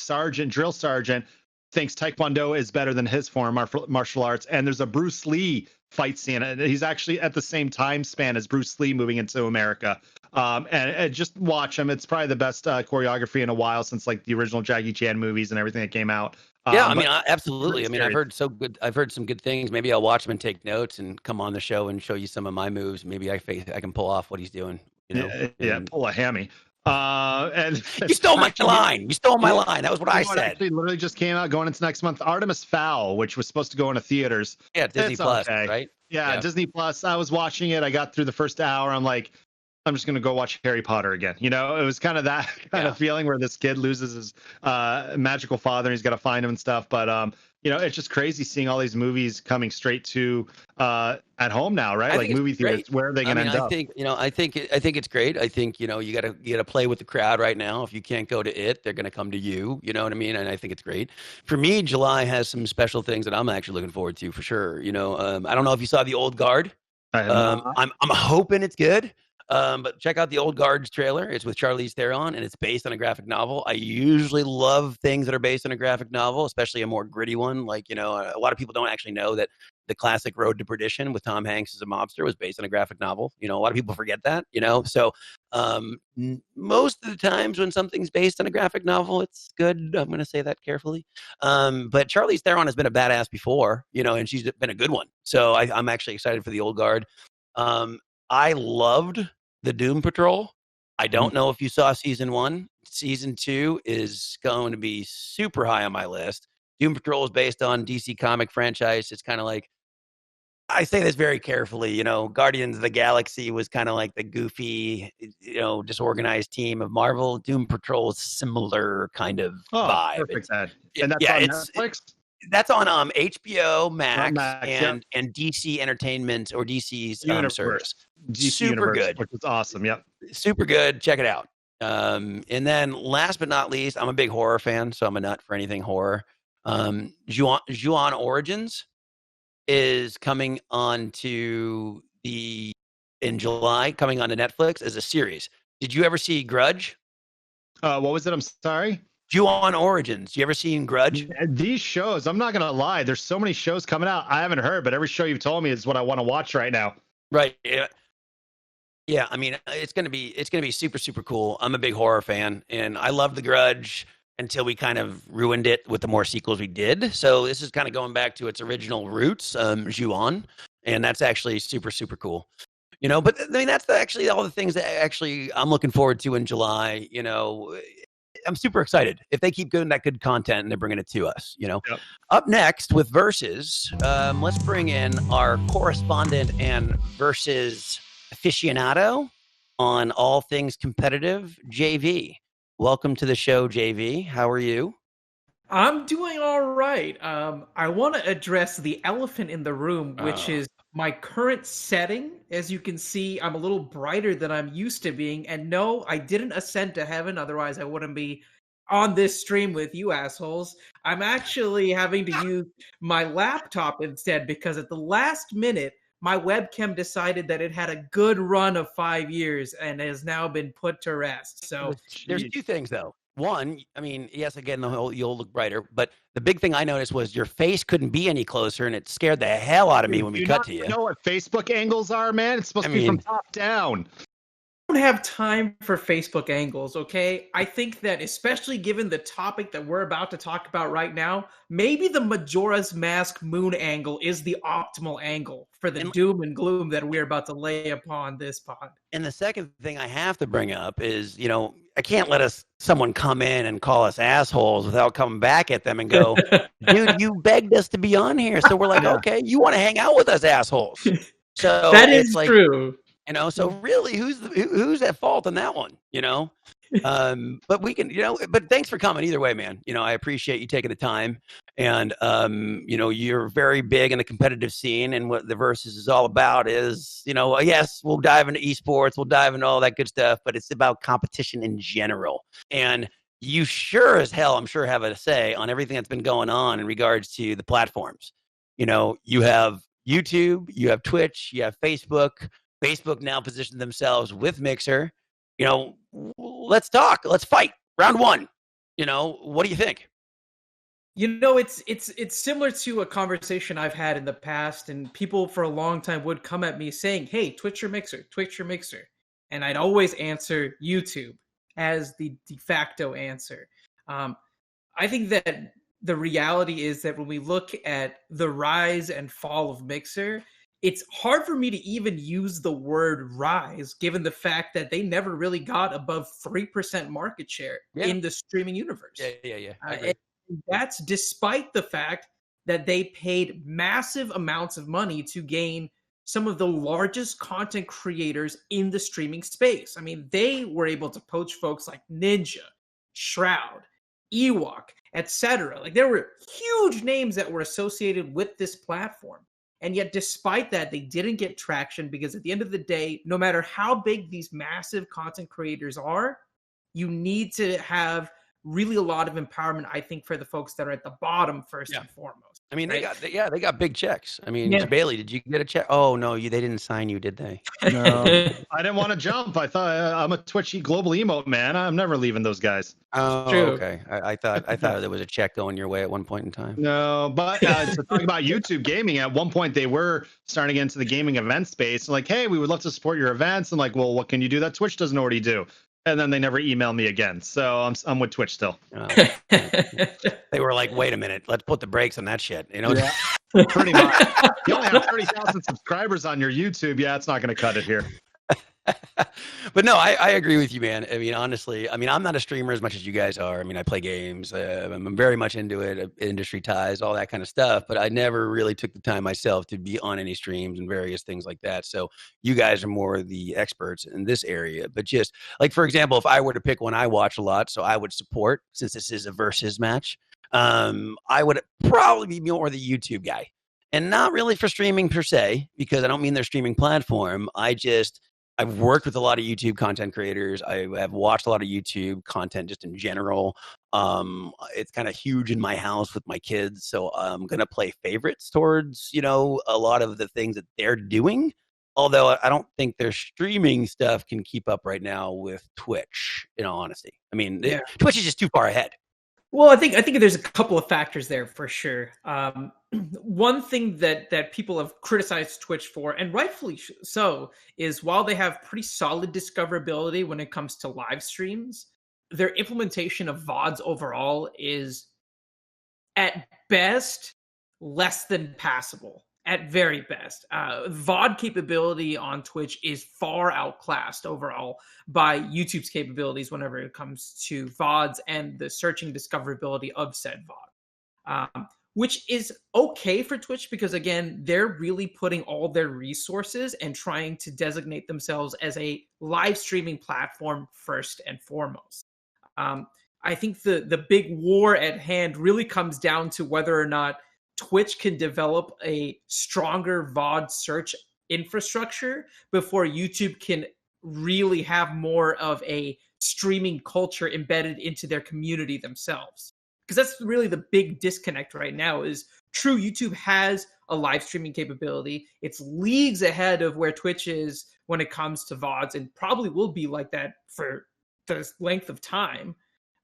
drill sergeant, thinks Taekwondo is better than his form of martial arts, and there's a Bruce Lee fight scene. He's actually at the same time span as Bruce Lee moving into America. And just watch him. It's probably the best choreography in a while since like the original Jackie Chan movies and everything that came out. Yeah, I mean, absolutely. I mean, I've heard some good things. Maybe I'll watch him and take notes and come on the show and show you some of my moves. Maybe I can pull off what he's doing. You know? Yeah, pull a hammy. And you stole my line. You stole my line. That was what I said. Actually, literally just came out going into next month. Artemis Fowl, which was supposed to go into theaters. Yeah, Disney Plus, right? Yeah, Disney Plus. I was watching it. I got through the first hour. I'm like, I'm just gonna go watch Harry Potter again. You know, it was kind of that kind of feeling where this kid loses his magical father and he's got to find him and stuff. But you know, it's just crazy seeing all these movies coming straight to at home now, right? Like movie theaters. Where are they gonna end up? I think it's great. I think, you know, you gotta play with the crowd right now. If you can't go to it, they're gonna come to you. You know what I mean? And I think it's great. For me, July has some special things that I'm actually looking forward to for sure. You know, I don't know if you saw The Old Guard. I'm hoping it's good. But check out the Old Guard's trailer. It's with Charlize Theron, and it's based on a graphic novel. I usually love things that are based on a graphic novel, especially a more gritty one. Like, you know, a lot of people don't actually know that the classic Road to Perdition with Tom Hanks as a mobster was based on a graphic novel. You know, a lot of people forget that, you know. So most of the times when something's based on a graphic novel, it's good. I'm going to say that carefully. But Charlize Theron has been a badass before, you know, and she's been a good one. So I'm actually excited for the Old Guard. I loved the Doom Patrol. I don't know if you saw season 1. Season 2 is going to be super high on my list. Doom Patrol is based on DC comic franchise. It's kind of like, I say this very carefully, you know, Guardians of the Galaxy was kind of like the goofy, you know, disorganized team of Marvel. Doom Patrol is similar kind of vibe. Perfect. And that's on Netflix? That's on HBO Max and DC Entertainment or DC's service. DC super Universe, good, which is awesome. Yep, super good. Check it out. And then last but not least, I'm a big horror fan, so I'm a nut for anything horror. Ju-On Origins is coming on to in July, coming on to Netflix as a series. Did you ever see Grudge? What was it? I'm sorry. Ju-On Origins. You ever seen Grudge? These shows, I'm not gonna lie. There's so many shows coming out. I haven't heard, but every show you've told me is what I want to watch right now. Right. Yeah. I mean, it's gonna be super, super cool. I'm a big horror fan, and I love The Grudge until we kind of ruined it with the more sequels we did. So this is kind of going back to its original roots, Ju-On, and that's actually super, super cool. You know, but I mean, that's actually all the things that actually I'm looking forward to in July. You know, I'm super excited if they keep doing that good content and they're bringing it to us, you know. Yep. Up next with Versus, let's bring in our correspondent and Versus aficionado on all things competitive, JV. Welcome to the show, JV. How are you? I'm doing all right. I want to address the elephant in the room, which is my current setting. As you can see, I'm a little brighter than I'm used to being. And no, I didn't ascend to heaven. Otherwise, I wouldn't be on this stream with you assholes. I'm actually having to use my laptop instead because at the last minute, my webcam decided that it had a good run of 5 years and has now been put to rest. So there's two things, though. One, I mean, yes, again, you'll look brighter, but the big thing I noticed was your face couldn't be any closer, and it scared the hell out of me when we cut to you. You know what Facebook angles are, man? It's supposed to be from top down. I don't have time for Facebook angles, okay? I think that especially given the topic that we're about to talk about right now, maybe the Majora's Mask moon angle is the optimal angle for the doom and gloom that we're about to lay upon this pod. And the second thing I have to bring up is, you know, I can't let someone come in and call us assholes without coming back at them and go, dude, you begged us to be on here. So we're like, okay, you want to hang out with us assholes. So that is true. You know, so really, who's at fault in that one? You know, but we can, you know, but thanks for coming either way, man. You know, I appreciate you taking the time, and you know, you're very big in the competitive scene, and what the Versus is all about is, you know, yes, we'll dive into esports, we'll dive into all that good stuff, but it's about competition in general, and you sure as hell, I'm sure, have a say on everything that's been going on in regards to the platforms. You know, you have YouTube, you have Twitch, you have Facebook. Facebook now positioned themselves with Mixer. You know, let's talk. Let's fight. Round one. You know, what do you think? You know, it's similar to a conversation I've had in the past, and people for a long time would come at me saying, "Hey, Twitch or Mixer, Twitch or Mixer," and I'd always answer YouTube as the de facto answer. I think that the reality is that when we look at the rise and fall of Mixer, it's hard for me to even use the word rise, given the fact that they never really got above 3% market share in the streaming universe. Yeah. I agree. That's despite the fact that they paid massive amounts of money to gain some of the largest content creators in the streaming space. I mean, they were able to poach folks like Ninja, Shroud, Ewok, etc. Like, there were huge names that were associated with this platform. And yet, despite that, they didn't get traction because at the end of the day, no matter how big these massive content creators are, you need to have really a lot of empowerment, I think, for the folks that are at the bottom first and foremost. I mean, they got big checks. I mean, Jebailey, did you get a check? Oh no, they didn't sign you, did they? No, I didn't want to jump. I thought I'm a Twitchy global emote man. I'm never leaving those guys. Oh, true. Okay. I thought there was a check going your way at one point in time. No, but to talk about YouTube gaming, at one point they were starting to get into the gaming event space. Like, hey, we would love to support your events. And like, well, what can you do that Twitch doesn't already do? And then they never emailed me again. So I'm with Twitch still. Oh. They were like, wait a minute, let's put the brakes on that shit. You know? Yeah, pretty much. You only have 30,000 subscribers on your YouTube. Yeah, it's not going to cut it here. But no, I agree with you, man. I mean, honestly, I'm not a streamer as much as you guys are. I mean, I play games. I'm very much into it, industry ties, all that kind of stuff. But I never really took the time myself to be on any streams and various things like that. So you guys are more the experts in this area. But just like, for example, if I were to pick one I watch a lot, so I would support, since this is a versus match, I would probably be more the YouTube guy. And not really for streaming per se, because I don't mean their streaming platform. I've worked with a lot of YouTube content creators. I have watched a lot of YouTube content just in general. It's kind of huge in my house with my kids. So I'm going to play favorites towards, a lot of the things that they're doing. Although I don't think their streaming stuff can keep up right now with Twitch, in all honesty. I mean, Twitch is just too far ahead. Well, I think there's a couple of factors there for sure. One thing that people have criticized Twitch for, and rightfully so, is while they have pretty solid discoverability when it comes to live streams, their implementation of VODs overall is, at best, less than passable. At very best. VOD capability on Twitch is far outclassed overall by YouTube's capabilities whenever it comes to VODs and the searching discoverability of said VOD. Which is okay for Twitch because, again, they're really putting all their resources and trying to designate themselves as a live streaming platform first and foremost. I think the big war at hand really comes down to whether or not Twitch can develop a stronger VOD search infrastructure before YouTube can really have more of a streaming culture embedded into their community themselves. Because that's really the big disconnect right now is true, YouTube has a live streaming capability. It's leagues ahead of where Twitch is when it comes to VODs and probably will be like that for the length of time.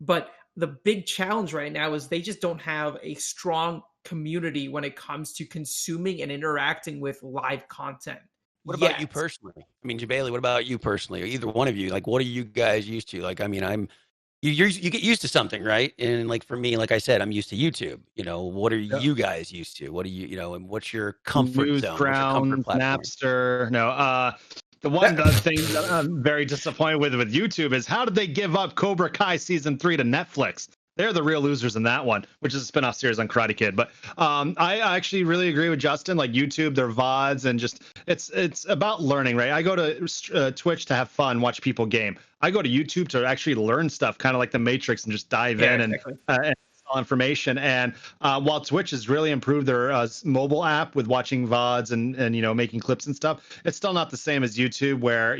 But the big challenge right now is they just don't have a strong community when it comes to consuming and interacting with live content. What about you personally? I mean, Jebailey, what about you personally? Or either one of you, like, what are you guys used to? Like, I mean, you get used to something, right? And like for me, like I said, I'm used to YouTube. What are you guys used to? What are and what's your comfort zone? Newsground, Napster. No, the one thing that I'm very disappointed with YouTube is how did they give up Cobra Kai season 3 to Netflix? They're the real losers in that one, which is a spinoff series on Karate Kid. But I actually really agree with Justin. Like YouTube, their VODs, and just it's about learning, right? I go to Twitch to have fun, watch people game. I go to YouTube to actually learn stuff, kind of like the Matrix, and just dive in and information. And while Twitch has really improved their mobile app with watching VODs and making clips and stuff, it's still not the same as YouTube, where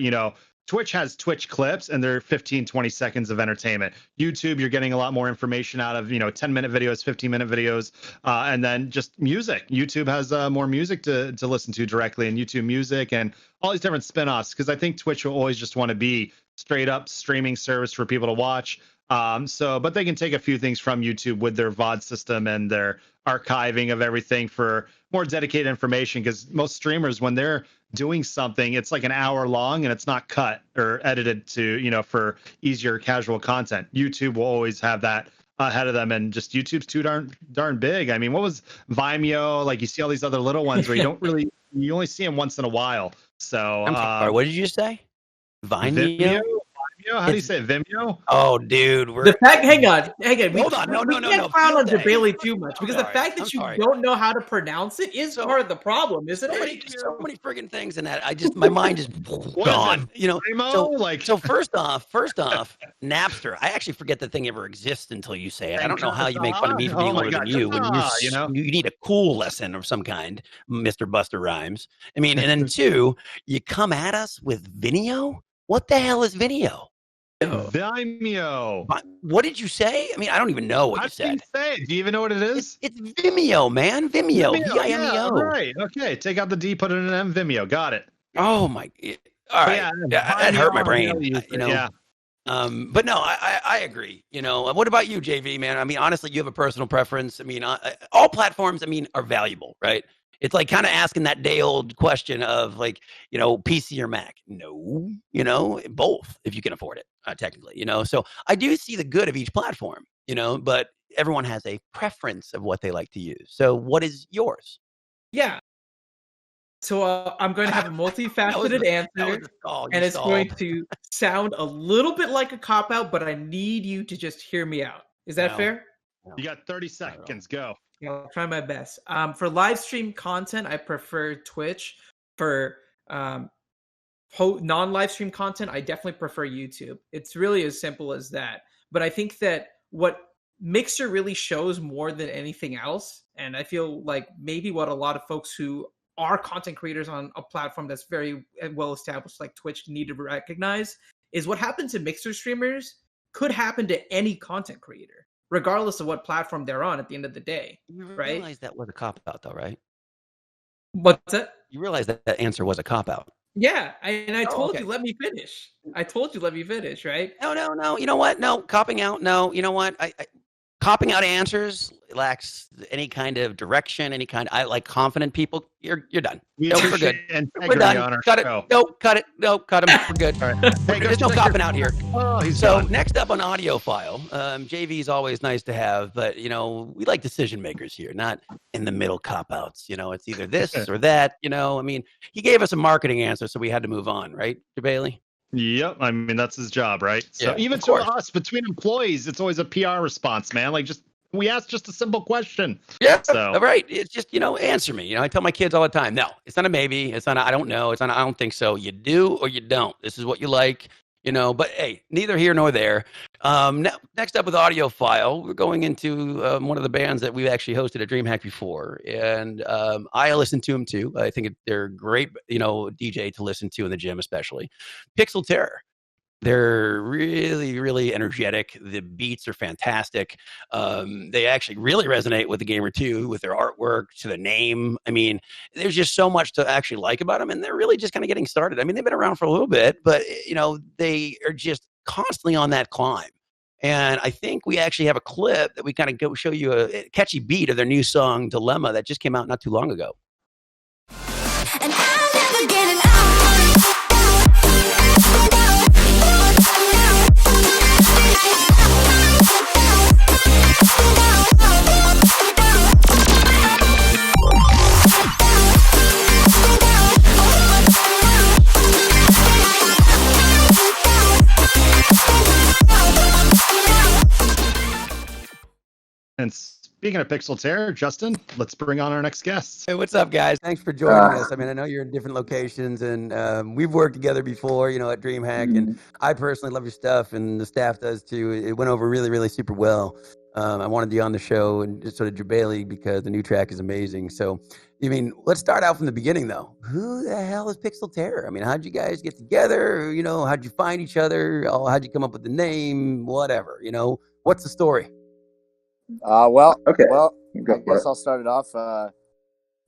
Twitch has Twitch clips, and they're 15, 20 seconds of entertainment. YouTube, you're getting a lot more information out of, 10-minute videos, 15-minute videos, and then just music. YouTube has more music to listen to directly, and YouTube Music and all these different spinoffs, because I think Twitch will always just want to be straight up streaming service for people to watch. But they can take a few things from YouTube with their VOD system and their archiving of everything for more dedicated information, because most streamers, when they're doing something, it's like an hour long and it's not cut or edited to, for easier casual content. YouTube will always have that ahead of them, and just YouTube's too darn big. I mean, what was Vimeo? Like, you see all these other little ones where you only see them once in a while. So I'm sorry, what did you say? Vimeo? How do you say it? Vimeo? Oh, dude. Hang on. Hold on. No. We can't frown on Jebailey too much, because the fact that you don't know how to pronounce it is part of the problem, isn't it? So many friggin' things in that. My mind is gone. So first off, Napster. I actually forget the thing ever exists until you say it. I don't know how you make fun of me for being older than you when you need a cool lesson of some kind, Mr. Buster Rhymes. I mean, and then two, you come at us with Vimeo? What the hell is Vimeo? Vimeo. What did you say? I mean, I don't even know what you said. Do you even know what it is? It's Vimeo, man. Vimeo. Vimeo. Yeah, right. Okay. Take out the D, put it in an M. Vimeo. Got it. Oh my. All right. That hurt my brain. Yeah. But no, I agree. What about you, JV, man? I mean, honestly, you have a personal preference. I mean, all platforms, are valuable, right? It's like kind of asking that day old question of like, PC or Mac. No, both if you can afford it, technically, So I do see the good of each platform, but everyone has a preference of what they like to use. So what is yours? Yeah. So I'm going to have a multifaceted answer, and it's going to sound a little bit like a cop-out, but I need you to just hear me out. Is that fair? You got 30 seconds. Go. I'll try my best. For live stream content, I prefer Twitch. For non-live stream content, I definitely prefer YouTube. It's really as simple as that. But I think that what Mixer really shows more than anything else, and I feel like maybe what a lot of folks who are content creators on a platform that's very well established like Twitch need to recognize, is what happens to Mixer streamers could happen to any content creator, regardless of what platform they're on at the end of the day, right? You realize that was a cop-out, though, right? What's that? You realize that answer was a cop-out. Yeah, I told you, let me finish. Right? No. You know what? No, copping out. No, you know what? Copping out answers lacks any kind of direction, I like confident people. You're done. We're good. We're done. Cut it. No, cut it. No, cut him. We're good. Right. There's no copping out here. So next up on Audio.file, JV is always nice to have, but we like decision makers here, not in the middle cop outs. It's either this or that. I mean, he gave us a marketing answer, so we had to move on, right, Jebailey? Yep. I mean, that's his job, right? So even to us, between employees, it's always a PR response, man. Like, we ask just a simple question. Yeah. So. Right. It's just, answer me. I tell my kids all the time, no, it's not a maybe. It's not I don't know. It's not I don't think so. You do or you don't. This is what you like. But hey, neither here nor there. Next up with Audio.file, we're going into one of the bands that we've actually hosted at DreamHack before, and I listen to them too. I think they're great, DJ to listen to in the gym, especially. Pixel Terror. They're really, really energetic. The beats are fantastic. They actually really resonate with the gamer too, with their artwork, to the name. I mean, there's just so much to actually like about them, and they're really just kind of getting started. I mean, they've been around for a little bit, but they are just constantly on that climb. And I think we actually have a clip that we kind of go show you a catchy beat of their new song Dilemma that just came out not too long ago. And I'll never get it out. And speaking of Pixel Terror, Justin, let's bring on our next guest. Hey, what's up, guys? Thanks for joining us. I mean, I know you're in different locations, and we've worked together before, at DreamHack, and I personally love your stuff, and the staff does too. It went over really, really super well. I wanted you on the show, and just sort of Jebailey, because the new track is amazing. So, I mean, let's start out from the beginning, though. Who the hell is Pixel Terror? I mean, how'd you guys get together? You know, how'd you find each other? Oh, how'd you come up with the name? Whatever, you know, what's the story? Well, I guess I'll start it off.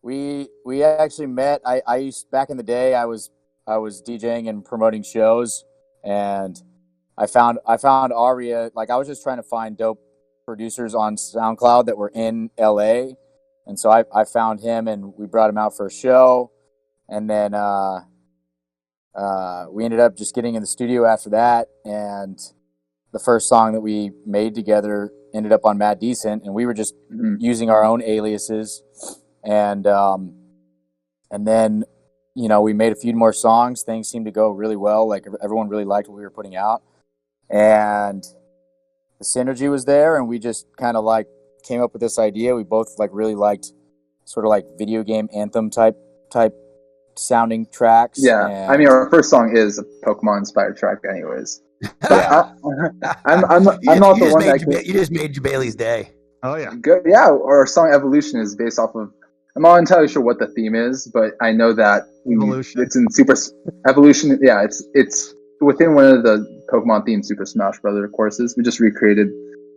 We actually met. I used, back in the day, I was DJing and promoting shows, and I found Ahrya. Like, I was just trying to find dope producers on SoundCloud that were in LA, and so I found him, and we brought him out for a show, and then we ended up just getting in the studio after that, and the first song that we made together ended up on Mad Decent, and we were just using our own aliases, and then, you know, we made a few more songs. Things seemed to go really well. Like, everyone really liked what we were putting out, and the synergy was there, and we just kind of like came up with this idea. We both like really liked sort of like video game anthem type sounding tracks. Yeah, and I mean, our first song is a Pokemon inspired track, anyways. But I'm not the one that you just made Jebailey's day. Oh yeah, good. Yeah, our song Evolution is based off of. I'm not entirely sure what the theme is, but I know that it's in Super Evolution. Yeah, it's within one of the Pokemon themed Super Smash Brothers courses. We just recreated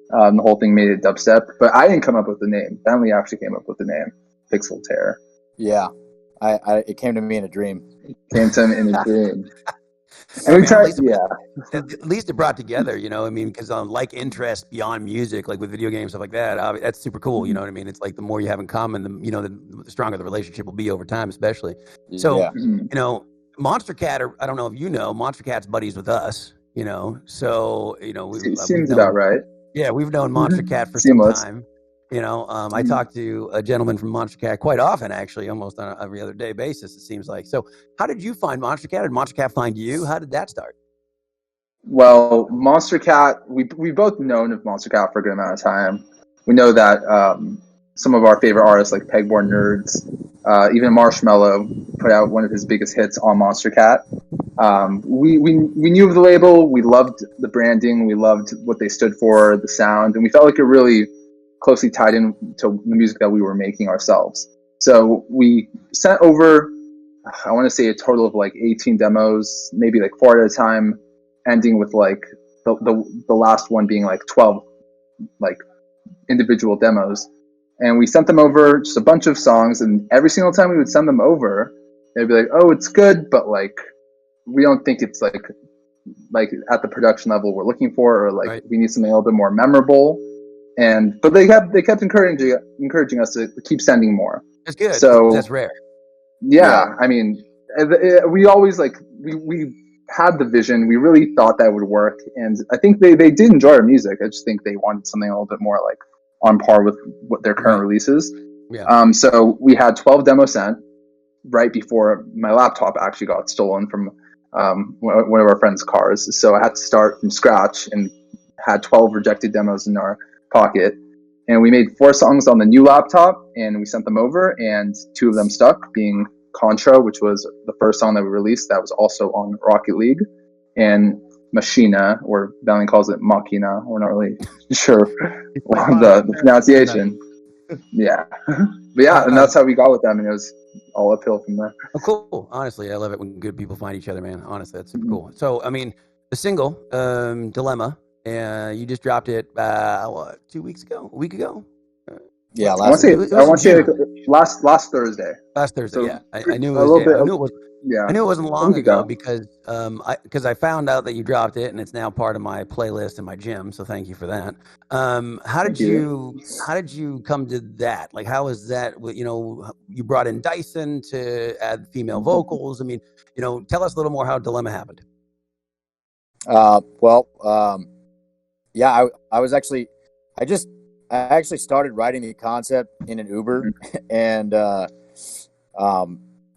the whole thing, made it dubstep. But I didn't come up with the name. Bentley actually came up with the name, Pixel Terror. Yeah, it came to me in a dream. Came to him in a dream. And we tried, at least it brought together, you know, I mean, because like interest beyond music, like with video games, stuff like that, that's super cool, you know what I mean? It's like the more you have in common, the stronger the relationship will be over time, especially. So, you know, Monster Cat, I don't know if you know, Monster Cat's buddies with us, you know, so, you know. Seems about right. Yeah, we've known Monster Cat for some time. You know, I talk to a gentleman from Monster Cat quite often, actually, almost on every other day basis, it seems like. So how did you find Monster Cat? Did Monster Cat find you? How did that start? Well, Monster Cat, we both known of Monster Cat for a good amount of time. We know that some of our favorite artists, like Pegborn Nerds, even Marshmello, put out one of his biggest hits on Monster Cat. We knew of the label. We loved the branding. We loved what they stood for, the sound, and we felt like it really closely tied in to the music that we were making ourselves. So we sent over, I want to say, a total of like 18 demos, maybe like 4 at a time, ending with like the last one being like 12 like individual demos. And we sent them over, just a bunch of songs, and every single time we would send them over, they'd be like, oh, it's good, but like we don't think it's like at the production level we're looking for, or like we need something a little bit more memorable. But they kept encouraging us to keep sending more. That's good. So that's rare. Yeah, I mean, we always we had the vision. We really thought that would work, and I think they did enjoy our music. I just think they wanted something a little bit more like on par with what their current releases. Yeah. So we had 12 demos sent right before my laptop actually got stolen from one of our friends' cars. So I had to start from scratch and had 12 rejected demos in our pocket, and we made 4 songs on the new laptop, and we sent them over, and 2 of them stuck, being Contra, which was the first song that we released that was also on Rocket League, and Machina, or Bentley calls it Machina. We're not really sure the pronunciation. Yeah. But yeah, and that's how we got with them, and it was all uphill from there. Oh, cool. Honestly, I love it when good people find each other, man. Honestly, that's super cool. So, I mean, the single, Dilemma, you just dropped it 2 weeks ago? A week ago? Yeah, I want to say like last Thursday. Last Thursday, So, yeah. I knew it was. I knew it wasn't long ago because I found out that you dropped it, and it's now part of my playlist in my gym. So thank you for that. How did you come to that? Like, how is that? You know, you brought in Dyson to add female vocals. I mean, you know, tell us a little more how Dilemma happened. Yeah, I actually started writing the concept in an Uber, and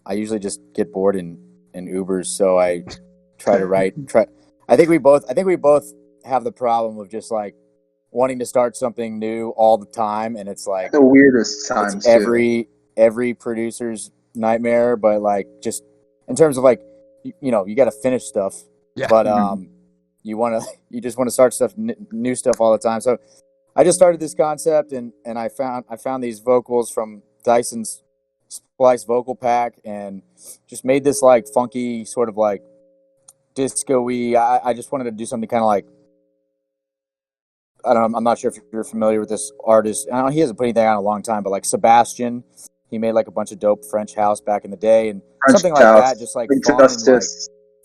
I usually just get bored in Ubers, so I try to write. I think we both have the problem of just like wanting to start something new all the time, and it's like the weirdest times. Every producer's nightmare, but like just in terms of like you know, you got to finish stuff, but you just want to start new stuff all the time. So I just started this concept, and I found these vocals from Dyson's Splice vocal pack, and just made this like funky sort of like disco-y. I just wanted to do something kind of like, I don't know, I'm not sure if you're familiar with this artist. I don't know, he hasn't put anything out in a long time, but like Sebastian, he made like a bunch of dope French house back in the day, and French something like house, that, just like Big fun Justice. and like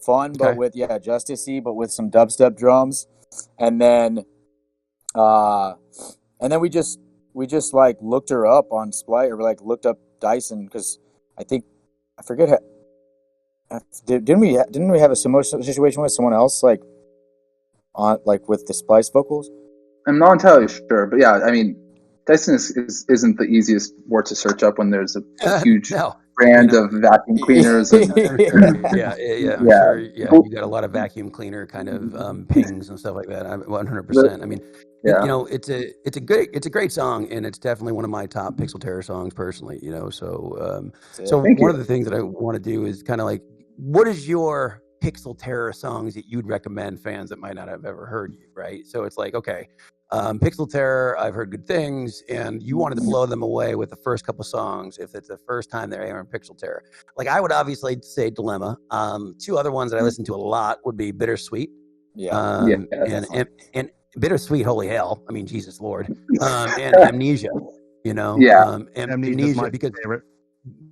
fun, but with Justicey, but with some dubstep drums, and then we just like looked her up on Splice, or like looked up Dyson, because I forget how, didn't we have a similar situation with someone else like on like with the Splice vocals? I'm not entirely sure, but yeah, I mean, Dyson isn't the easiest word to search up when there's a huge brand of vacuum cleaners. And, yeah. I'm sure. Yeah, you got a lot of vacuum cleaner kind of pings and stuff like that. 100%. I mean, yeah. it's a great song, and it's definitely one of my top Pixel Terror songs personally. So one of the things that I want to do is kind of like, what is your Pixel Terror songs that you'd recommend fans that might not have ever heard you, right? So it's like, okay, Pixel Terror, I've heard good things, and you wanted to blow them away with the first couple songs if it's the first time they're hearing Pixel Terror. Like, I would obviously say Dilemma. Two other ones that I listen to a lot would be Bittersweet. And Bittersweet, holy hell. I mean, Jesus Lord. And Amnesia, Amnesia, because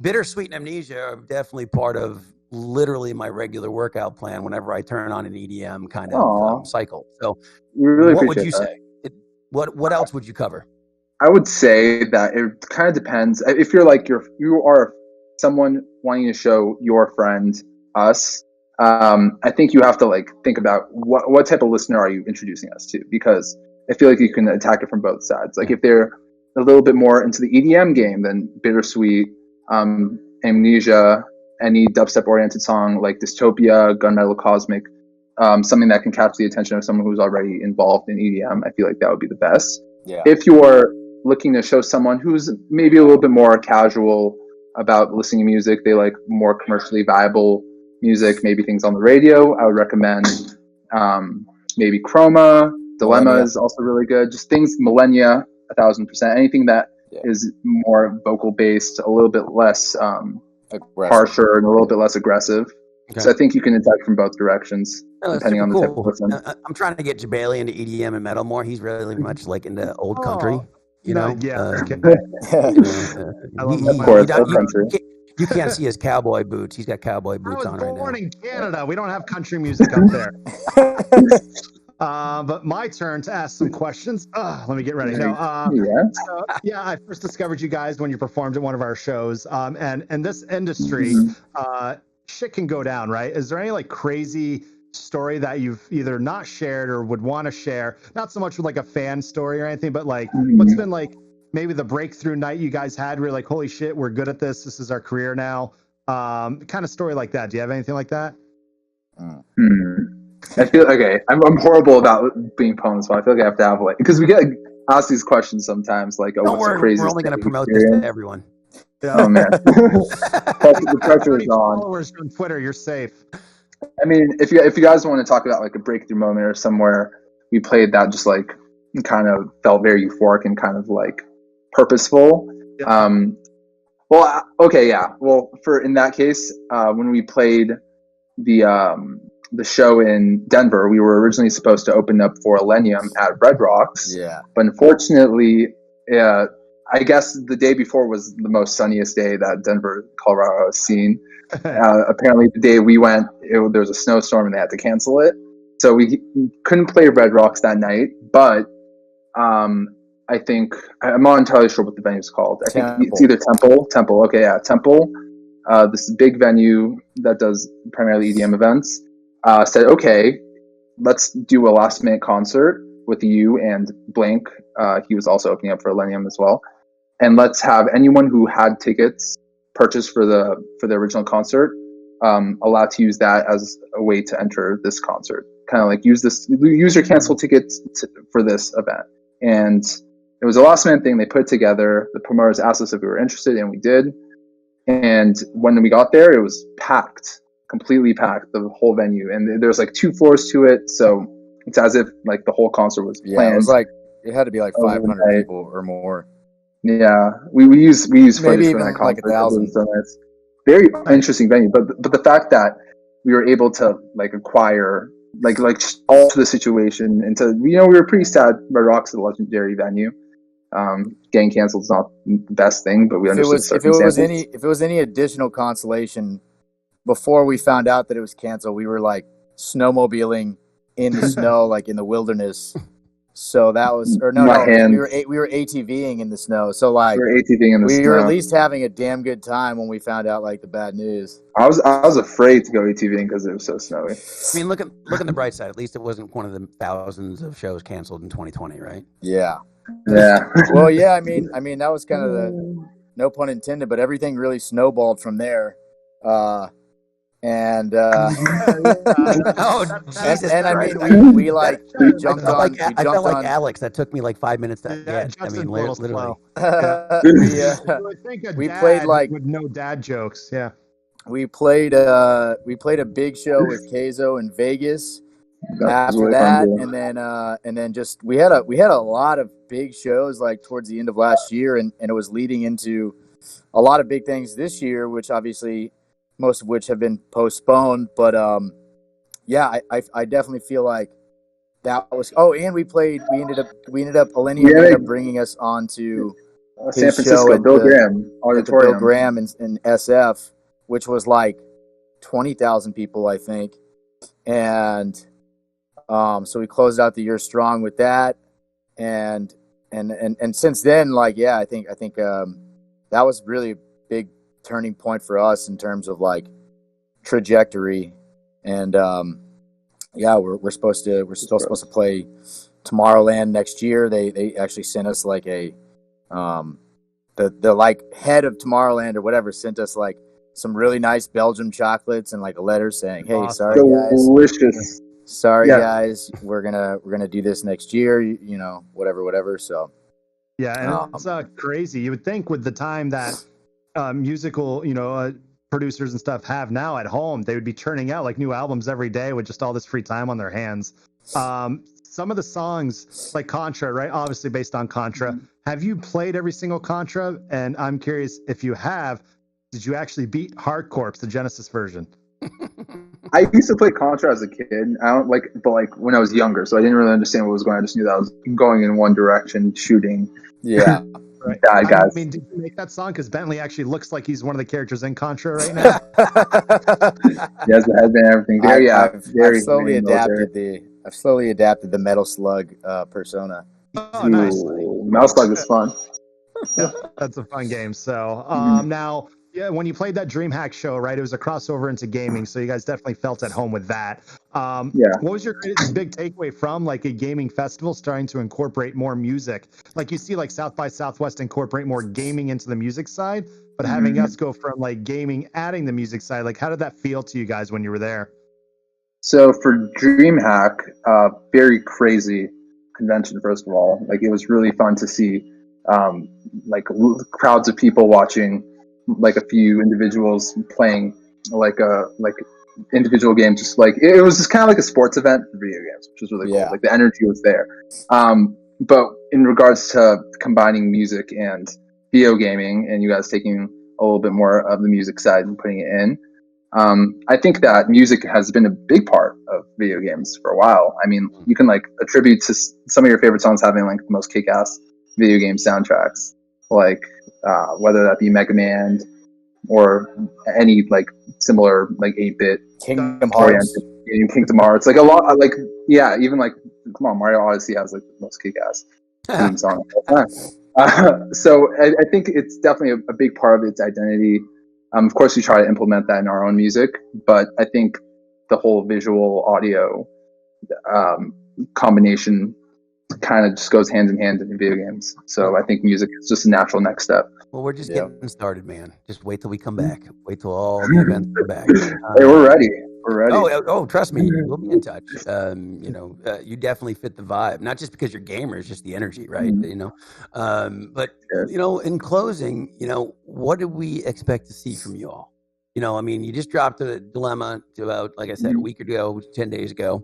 Bittersweet and Amnesia are definitely part of literally my regular workout plan whenever I turn on an EDM kind of cycle. So really what would you say? What else would you cover? I would say that it kind of depends. If you're like you are someone wanting to show your friend us, I think you have to like think about what type of listener are you introducing us to, because I feel like you can attack it from both sides. Like if they're a little bit more into the EDM game, then Bittersweet, Amnesia, any dubstep oriented song like Dystopia, Gunmetal Cosmic, something that can capture the attention of someone who's already involved in EDM, I feel like that would be the best. Yeah. If you're looking to show someone who's maybe a little bit more casual about listening to music, they like more commercially viable music, maybe things on the radio, I would recommend maybe Chroma. Dilemma is also really good. Just things, Millennia, 1000%. Anything that is more vocal based, a little bit less harsher and a little bit less aggressive. Okay. So I think you can attack from both directions, depending on the type of person. I'm trying to get Jebailey into EDM and metal more. He's really much like into old country, you know? I love country. You can't see his cowboy boots. He's got cowboy boots on right now. I was born in Canada. We don't have country music up there. But my turn to ask some questions. Let me get ready. I first discovered you guys when you performed at one of our shows. And in this industry, shit can go down, right? Is there any like crazy story that you've either not shared or would want to share? Not so much with like a fan story or anything, but like what's been like maybe the breakthrough night you guys had where you're like, holy shit, we're good at this. This is our career now. Kind of story like that. Do you have anything like that? I feel I'm horrible about being put on the spot. I feel like I have to have like, because we get asked these questions sometimes, like, don't worry, we're only going to promote this to everyone. Oh man, the pressure is on. Followers on Twitter, you're safe. I mean, if you guys want to talk about like a breakthrough moment or somewhere we played that just like kind of felt very euphoric and kind of like purposeful. Well, for in that case, when we played the show in Denver, we were originally supposed to open up for Illenium at Red Rocks. Yeah. But unfortunately, I guess the day before was the most sunniest day that Denver, Colorado has seen. Apparently, the day we went, there was a snowstorm and they had to cancel it. So we couldn't play Red Rocks that night. But I think, I'm not entirely sure what the venue's called. I think it's either Temple. Temple. Okay, yeah, Temple. This big venue that does primarily EDM events. Said, okay, let's do a last minute concert with you and Blank. He was also opening up for Illenium as well. And let's have anyone who had tickets purchased for the original concert allowed to use that as a way to enter this concert. Kind of like use your canceled tickets for this event. And it was a last minute thing. They put it together. The promoters asked us if we were interested, and we did. And when we got there, it was packed. Completely packed, the whole venue, and there's like 2 floors to it, so it's as if like the whole concert was planned. It It had to be like 500 people or more. Yeah, we use footage maybe from even that like concert. 1,000. So it's very interesting venue, but the fact that we were able to like acquire like just alter the situation into, we were pretty sad. Red Rock's a legendary venue. Getting canceled is not the best thing, but we understood the circumstances. If it was any additional consolation, before we found out that it was canceled, we were like snowmobiling in the snow, like in the wilderness. So that was, or no, we were ATVing in the snow. So like we were ATVing in the snow. We were at least having a damn good time when we found out like the bad news. I was afraid to go ATVing because it was so snowy. I mean, look on the bright side. At least it wasn't one of the thousands of shows canceled in 2020, right? Yeah. Yeah. Well, yeah. I mean, that was kind of the, no pun intended, but everything really snowballed from there. And Jesus! And I mean, we jumped on. I felt like Alex. That took me like 5 minutes to get. I mean, literally. We played like with no dad jokes. Yeah. We played a big show with Keizo in Vegas. After really that, and then just we had a lot of big shows like towards the end of last year, and it was leading into a lot of big things this year, which obviously most of which have been postponed. But yeah, I definitely feel like that was. Oh, and we ended up Millennium ended up bringing us on to San Francisco at Bill Graham Auditorium. Bill Graham in SF, which was like 20,000 people, I think, and so we closed out the year strong with that, and since then, like, yeah, I think that was really a big turning point for us in terms of like trajectory, and yeah, we're still supposed to play Tomorrowland next year. They actually sent us like a the like head of Tomorrowland or whatever sent us like some really nice Belgium chocolates and like a letter saying, "Hey, sorry guys, delicious. Sorry guys, we're gonna do this next year, whatever." So yeah, and it's crazy. You would think with the time that musical, producers and stuff have now at home, they would be churning out like new albums every day with just all this free time on their hands. Some of the songs like Contra, right? Obviously based on Contra. Mm-hmm. Have you played every single Contra? And I'm curious, if you have, did you actually beat Hardcorps, the Genesis version? I used to play Contra as a kid. But when I was younger, so I didn't really understand what was going on. I just knew that I was going in one direction, shooting. Yeah. Right. Bad guys. I mean, did you make that song? Because Bentley actually looks like he's one of the characters in Contra right now. He has the headband and everything. I've slowly adapted the Metal Slug persona. Oh, nice. Metal Slug is fun. Yeah, that's a fun game. So now, yeah, when you played that DreamHack show, right, it was a crossover into gaming, so you guys definitely felt at home with that. What was your big takeaway from like a gaming festival starting to incorporate more music? Like you see like South by Southwest incorporate more gaming into the music side, but having us go from like gaming, adding the music side, like how did that feel to you guys when you were there? So for DreamHack, very crazy convention, first of all. Like it was really fun to see like crowds of people watching like a few individuals playing like individual games. Just like it was just kind of like a sports event for video games, which was really cool. Like the energy was there. But in regards to combining music and video gaming, and you guys taking a little bit more of the music side and putting it in, I think that music has been a big part of video games for a while. I mean, you can like attribute to some of your favorite songs having like the most kick-ass video game soundtracks, like whether that be Mega Man or any like similar like 8-bit Kingdom Hearts. Kingdom Hearts, like a lot, like even like come on, Mario Odyssey has like the most kick-ass theme song. So I think it's definitely a big part of its identity. Of course, we try to implement that in our own music, but I think the whole visual audio combination kind of just goes hand in hand in video games. So I think music is just a natural next step. Well, we're just getting started, man. Just wait till we come back. Wait till all the events come back. Hey, we're ready. We're ready. Oh, trust me, we'll be in touch. You definitely fit the vibe. Not just because you're gamers, just the energy, right? But in closing, what do we expect to see from you all? I mean, you just dropped a dilemma to about, like I said, a week ago, 10 days ago.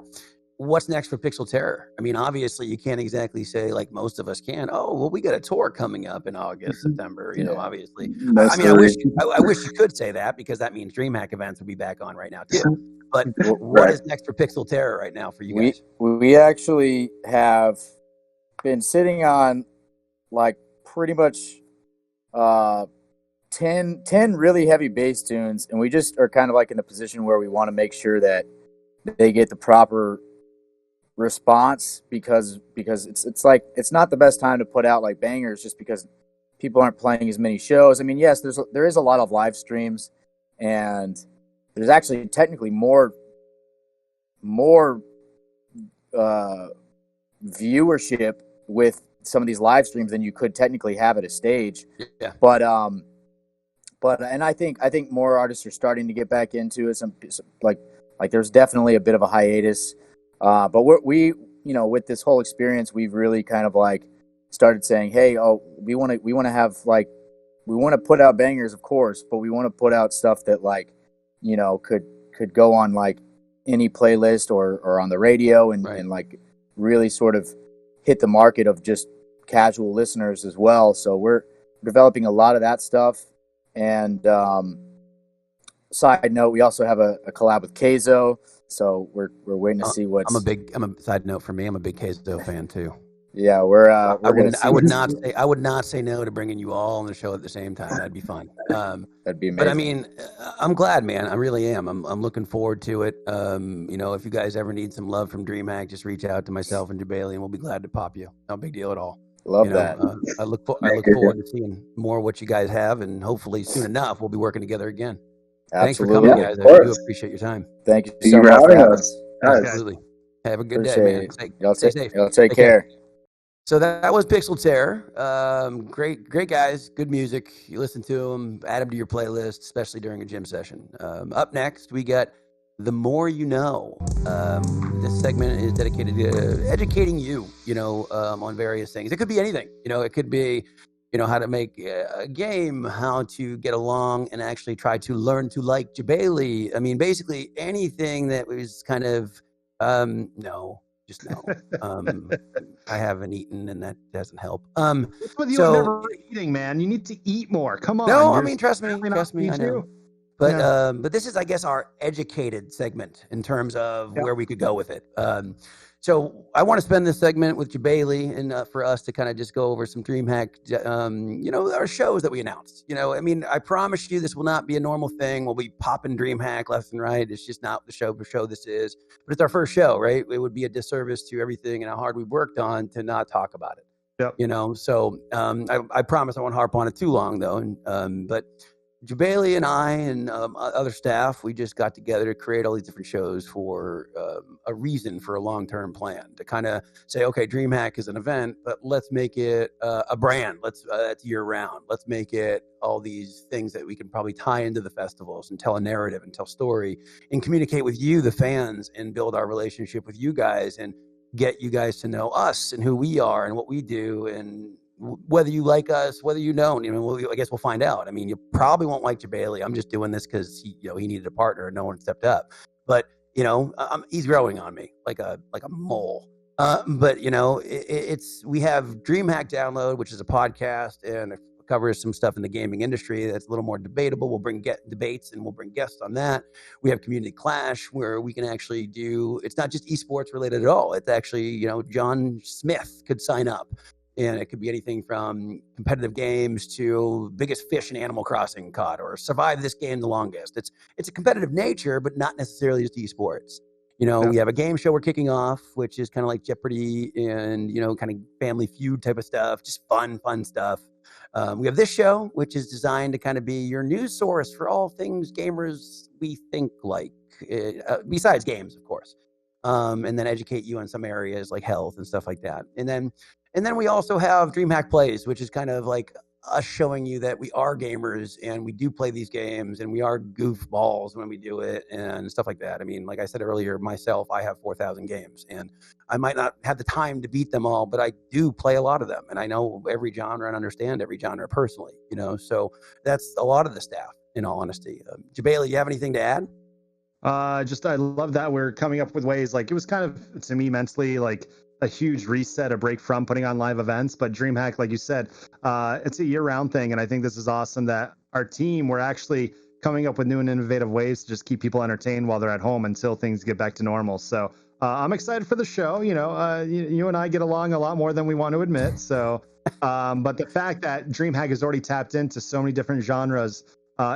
what's next for Pixel Terror? I mean, obviously you can't exactly say like most of us can. Oh, well, we got a tour coming up in August, September. You know, obviously. I mean, I wish you could say that, because that means DreamHack events will be back on right now too. But what is next for Pixel Terror right now for you guys? We actually have been sitting on like pretty much 10 really heavy bass tunes, and we just are kind of like in a position where we want to make sure that they get the proper response, because it's like, it's not the best time to put out like bangers, just because people aren't playing as many shows. I mean, yes, there is a lot of live streams, and there's actually technically more viewership with some of these live streams than you could technically have at a stage. Yeah. But and I think more artists are starting to get back into it. Some like there's definitely a bit of a hiatus. But we with this whole experience, we've really kind of like started saying, hey, we want to have like, we want to put out bangers, of course, but we want to put out stuff that like, could go on like any playlist or on the radio, and like really sort of hit the market of just casual listeners as well. So we're developing a lot of that stuff. And side note, we also have a collab with Keizo, so we're waiting to see what's. I'm a side note for me. I'm a big Keizo fan too. Yeah, I would not say no to bringing you all on the show at the same time. That'd be fun. That'd be amazing. But I mean, I'm glad, man. I really am. I'm looking forward to it. If you guys ever need some love from DreamHack, just reach out to myself and Jebailey, and we'll be glad to pop you. No big deal at all. Love that. I look forward to seeing more of what you guys have, and hopefully soon enough we'll be working together again. Absolutely. Thanks for coming, guys. I do appreciate your time. Thank you so much for having us. Absolutely. Have a good day, man. Stay safe. Y'all take care. So that was Pixel Terror. Great guys, good music. You listen to them, add them to your playlist, especially during a gym session. Up next, we got The More You Know. This segment is dedicated to educating you, on various things. It could be anything. It could be, how to make a game, how to get along and actually try to learn to like Jebailey. I mean, basically anything that was kind of, no. Just no. I haven't eaten, and that doesn't help. What's with you never eating, man? You need to eat more. Come on. No, I mean, trust me. I know. But Yeah. But this is, I guess, our educated segment in terms of where we could go with it. So I want to spend this segment with Jebailey, and for us to kind of just go over some DreamHack, our shows that we announced. I mean, I promise you this will not be a normal thing. We'll be popping DreamHack left and right. It's just not the show this is. But it's our first show, right? It would be a disservice to everything and how hard we worked on to not talk about it. Yep. So I promise I won't harp on it too long, though. But Jebailey and I and other staff, we just got together to create all these different shows for a reason, for a long-term plan, to kind of say, okay, DreamHack is an event, but let's make it a brand. That's year-round. Let's make it all these things that we can probably tie into the festivals and tell a narrative and tell story and communicate with you, the fans, and build our relationship with you guys and get you guys to know us and who we are and what we do, and whether you like us, whether you don't, I guess we'll find out. I mean, you probably won't like Jebailey. I'm just doing this because he needed a partner and no one stepped up. But he's growing on me like a mole. But we have DreamHack Download, which is a podcast and it covers some stuff in the gaming industry that's a little more debatable. We'll bring debates and we'll bring guests on that. We have Community Clash, where we can actually do. It's not just esports related at all. It's actually John Smith could sign up. And it could be anything from competitive games to biggest fish in Animal Crossing caught, or survive this game the longest. It's a competitive nature, but not necessarily just esports. We have a game show we're kicking off, which is kind of like Jeopardy and, kind of Family Feud type of stuff, just fun stuff. We have this show, which is designed to kind of be your news source for all things gamers we think like, besides games, of course. And then educate you on some areas like health and stuff like that. And then we also have DreamHack Plays, which is kind of like us showing you that we are gamers and we do play these games and we are goofballs when we do it and stuff like that. I mean, like I said earlier, myself, I have 4,000 games and I might not have the time to beat them all, but I do play a lot of them. And I know every genre and understand every genre personally, so that's a lot of the staff, in all honesty. Jebailey, you have anything to add? Just I love that we're coming up with ways, like it was kind of, to me, mentally like a huge reset, a break from putting on live events. But DreamHack, like you said, it's a year-round thing, and I think this is awesome that our team, we're actually coming up with new and innovative ways to just keep people entertained while they're at home until things get back to normal. So I'm excited for the show. You and I get along a lot more than we want to admit. So, but the fact that DreamHack has already tapped into so many different genres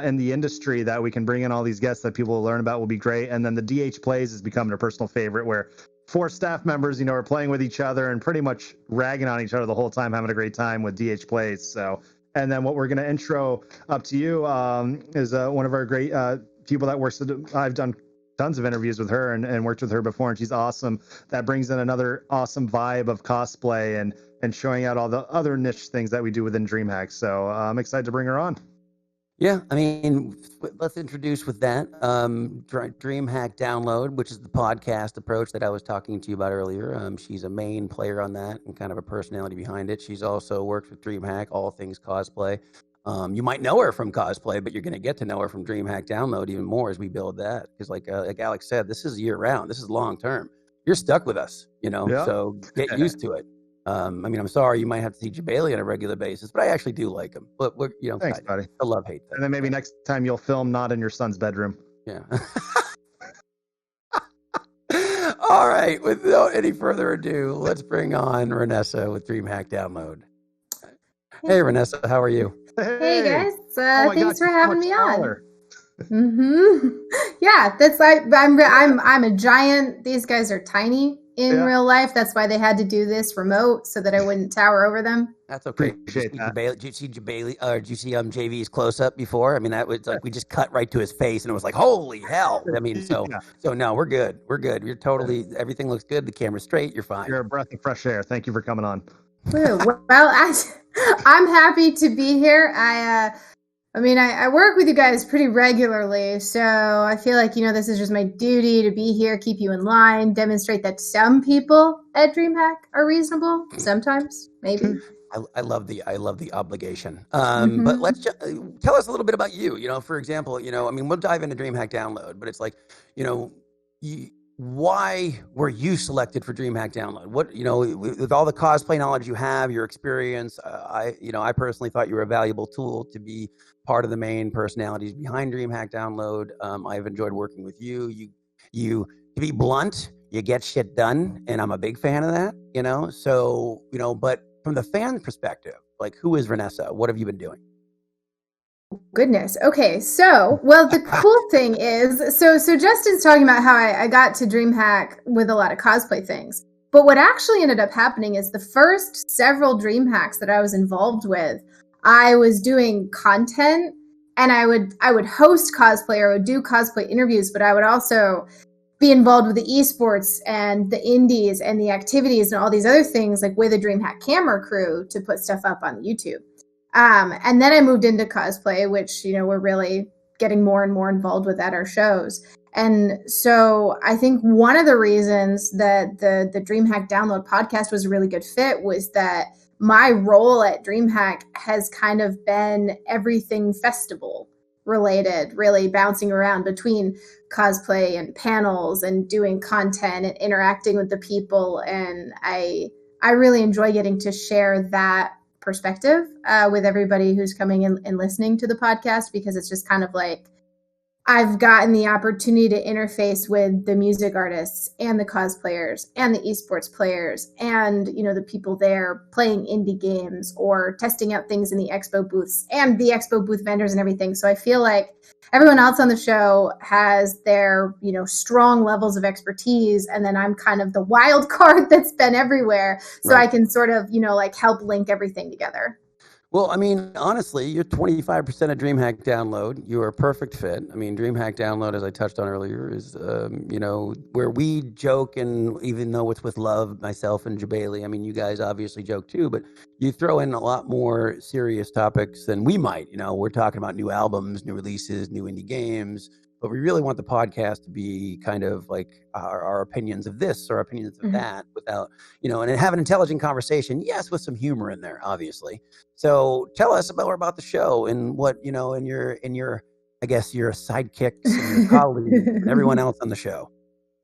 in the industry that we can bring in all these guests that people will learn about will be great. And then the DH Plays is becoming a personal favorite, where 4 staff members, are playing with each other and pretty much ragging on each other the whole time, having a great time with DH Plays. So, and then what we're going to intro up to you is one of our great people that works with, I've done tons of interviews with her and worked with her before, and she's awesome. That brings in another awesome vibe of cosplay and showing out all the other niche things that we do within DreamHack. So I'm excited to bring her on. Yeah, I mean, let's introduce with that DreamHack Download, which is the podcast approach that I was talking to you about earlier. She's a main player on that and kind of a personality behind it. She's also worked with DreamHack, all things cosplay. You might know her from cosplay, but you're going to get to know her from DreamHack Download even more as we build that. Because like Alex said, this is year round. This is long term. You're stuck with us, Yeah. So get used to it. I mean, I'm sorry, you might have to see Jebailey on a regular basis, but I actually do like him. But we're, thanks, buddy. I love hate that. And then maybe next time you'll film not in your son's bedroom. Yeah. All right. Without any further ado, let's bring on Reinessa with DreamHack Download. Hey, Reinessa, how are you? Hey guys, thanks for having me on. Yeah, that's like I'm a giant. These guys are tiny in real life. That's why they had to do this remote so that I wouldn't tower over them. That's okay. Did you see Jebailey? Did you see JV's close up before? I mean, that was like we just cut right to his face, and it was like, holy hell! I mean, so no, we're good. We're good. You're totally. Everything looks good. The camera's straight. You're fine. You're a breath of fresh air. Thank you for coming on. Well, I'm happy to be here. I work with you guys pretty regularly, so I feel like, this is just my duty to be here, keep you in line, demonstrate that some people at DreamHack are reasonable. Sometimes, maybe. I love the obligation. But let's tell us a little bit about you. For example, we'll dive into DreamHack Download, but it's like, why were you selected for DreamHack Download? What, with all the cosplay knowledge you have, your experience, I personally thought you were a valuable tool to be part of the main personalities behind DreamHack Download. I've enjoyed working with you. You to be blunt, you get shit done, and I'm a big fan of that, So, but from the fan perspective, like, who is Reinessa? What have you been doing? Goodness. Okay. So, the cool thing is, so Justin's talking about how I got to DreamHack with a lot of cosplay things. But what actually ended up happening is the first several DreamHacks that I was involved with, I was doing content, and I would host cosplay, or I would do cosplay interviews, but I would also be involved with the esports and the indies and the activities and all these other things, like with a DreamHack camera crew to put stuff up on YouTube. And then I moved into cosplay, which, we're really getting more and more involved with at our shows. And so I think one of the reasons that the DreamHack Download podcast was a really good fit was that my role at DreamHack has kind of been everything festival related, really bouncing around between cosplay and panels and doing content and interacting with the people. And I really enjoy getting to share that perspective with everybody who's coming in and listening to the podcast, because it's just kind of like I've gotten the opportunity to interface with the music artists and the cosplayers and the esports players and, the people there playing indie games or testing out things in the expo booths and the expo booth vendors and everything. So I feel like everyone else on the show has their, strong levels of expertise. And then I'm kind of the wild card that's been everywhere. So I can sort of, help link everything together. Well, I mean, honestly, you're 25% of DreamHack Download. You're a perfect fit. I mean, DreamHack Download, as I touched on earlier, is, where we joke, and even though it's with love, myself and Jebailey, I mean, you guys obviously joke too, but you throw in a lot more serious topics than we might. We're talking about new albums, new releases, new indie games, but we really want the podcast to be kind of like our opinions of this or opinions of that without, and have an intelligent conversation. Yes, with some humor in there, obviously. So tell us more about the show and what, in your I guess, your sidekicks and your colleagues and everyone else on the show?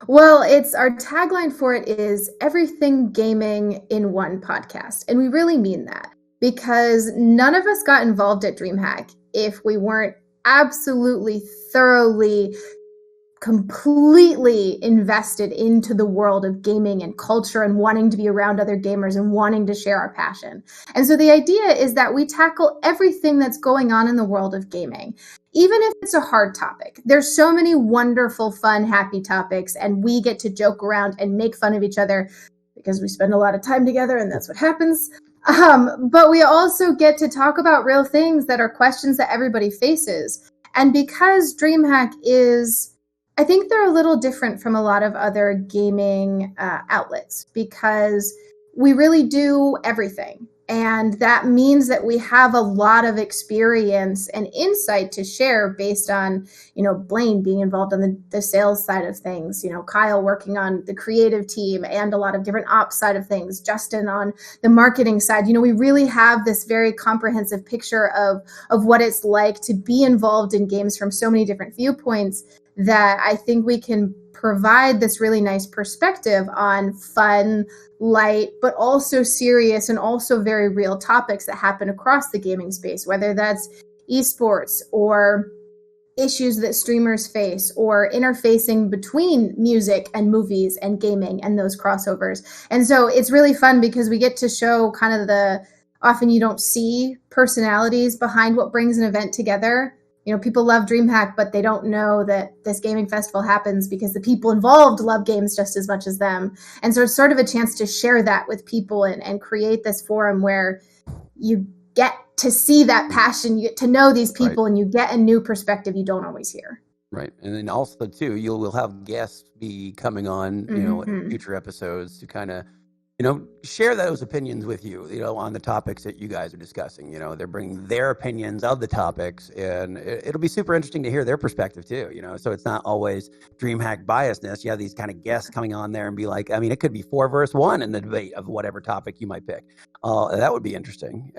Well, it's our tagline for it is everything gaming in one podcast. And we really mean that because none of us got involved at DreamHack if we weren't absolutely, thoroughly, completely invested into the world of gaming and culture and wanting to be around other gamers and wanting to share our passion. And so the idea is that we tackle everything that's going on in the world of gaming, even if it's a hard topic. There's so many wonderful, fun, happy topics, and we get to joke around and make fun of each other because we spend a lot of time together and that's what happens. But we also get to talk about real things that are questions that everybody faces. And because DreamHack is, I think they're a little different from a lot of other gaming outlets because we really do everything. And that means that we have a lot of experience and insight to share based on, Blaine being involved on the sales side of things, Kyle working on the creative team and a lot of different ops side of things, Justin on the marketing side. We really have this very comprehensive picture of what it's like to be involved in games from so many different viewpoints that I think we can provide this really nice perspective on fun, light, but also serious and also very real topics that happen across the gaming space, whether that's esports or issues that streamers face or interfacing between music and movies and gaming and those crossovers. And so it's really fun because we get to show kind of often you don't see personalities behind what brings an event together. People love DreamHack, but they don't know that this gaming festival happens because the people involved love games just as much as them. And so it's sort of a chance to share that with people and create this forum where you get to see that passion, you get to know these people, and you get a new perspective you don't always hear. Right. And then also, too, we'll have guests be coming on, in future episodes to kind of, share those opinions with you, on the topics that you guys are discussing. They're bringing their opinions of the topics, and it'll be super interesting to hear their perspective too, so it's not always DreamHack biasness. You have these kind of guests coming on there and be like, it could be 4 versus 1 in the debate of whatever topic you might pick. That would be interesting.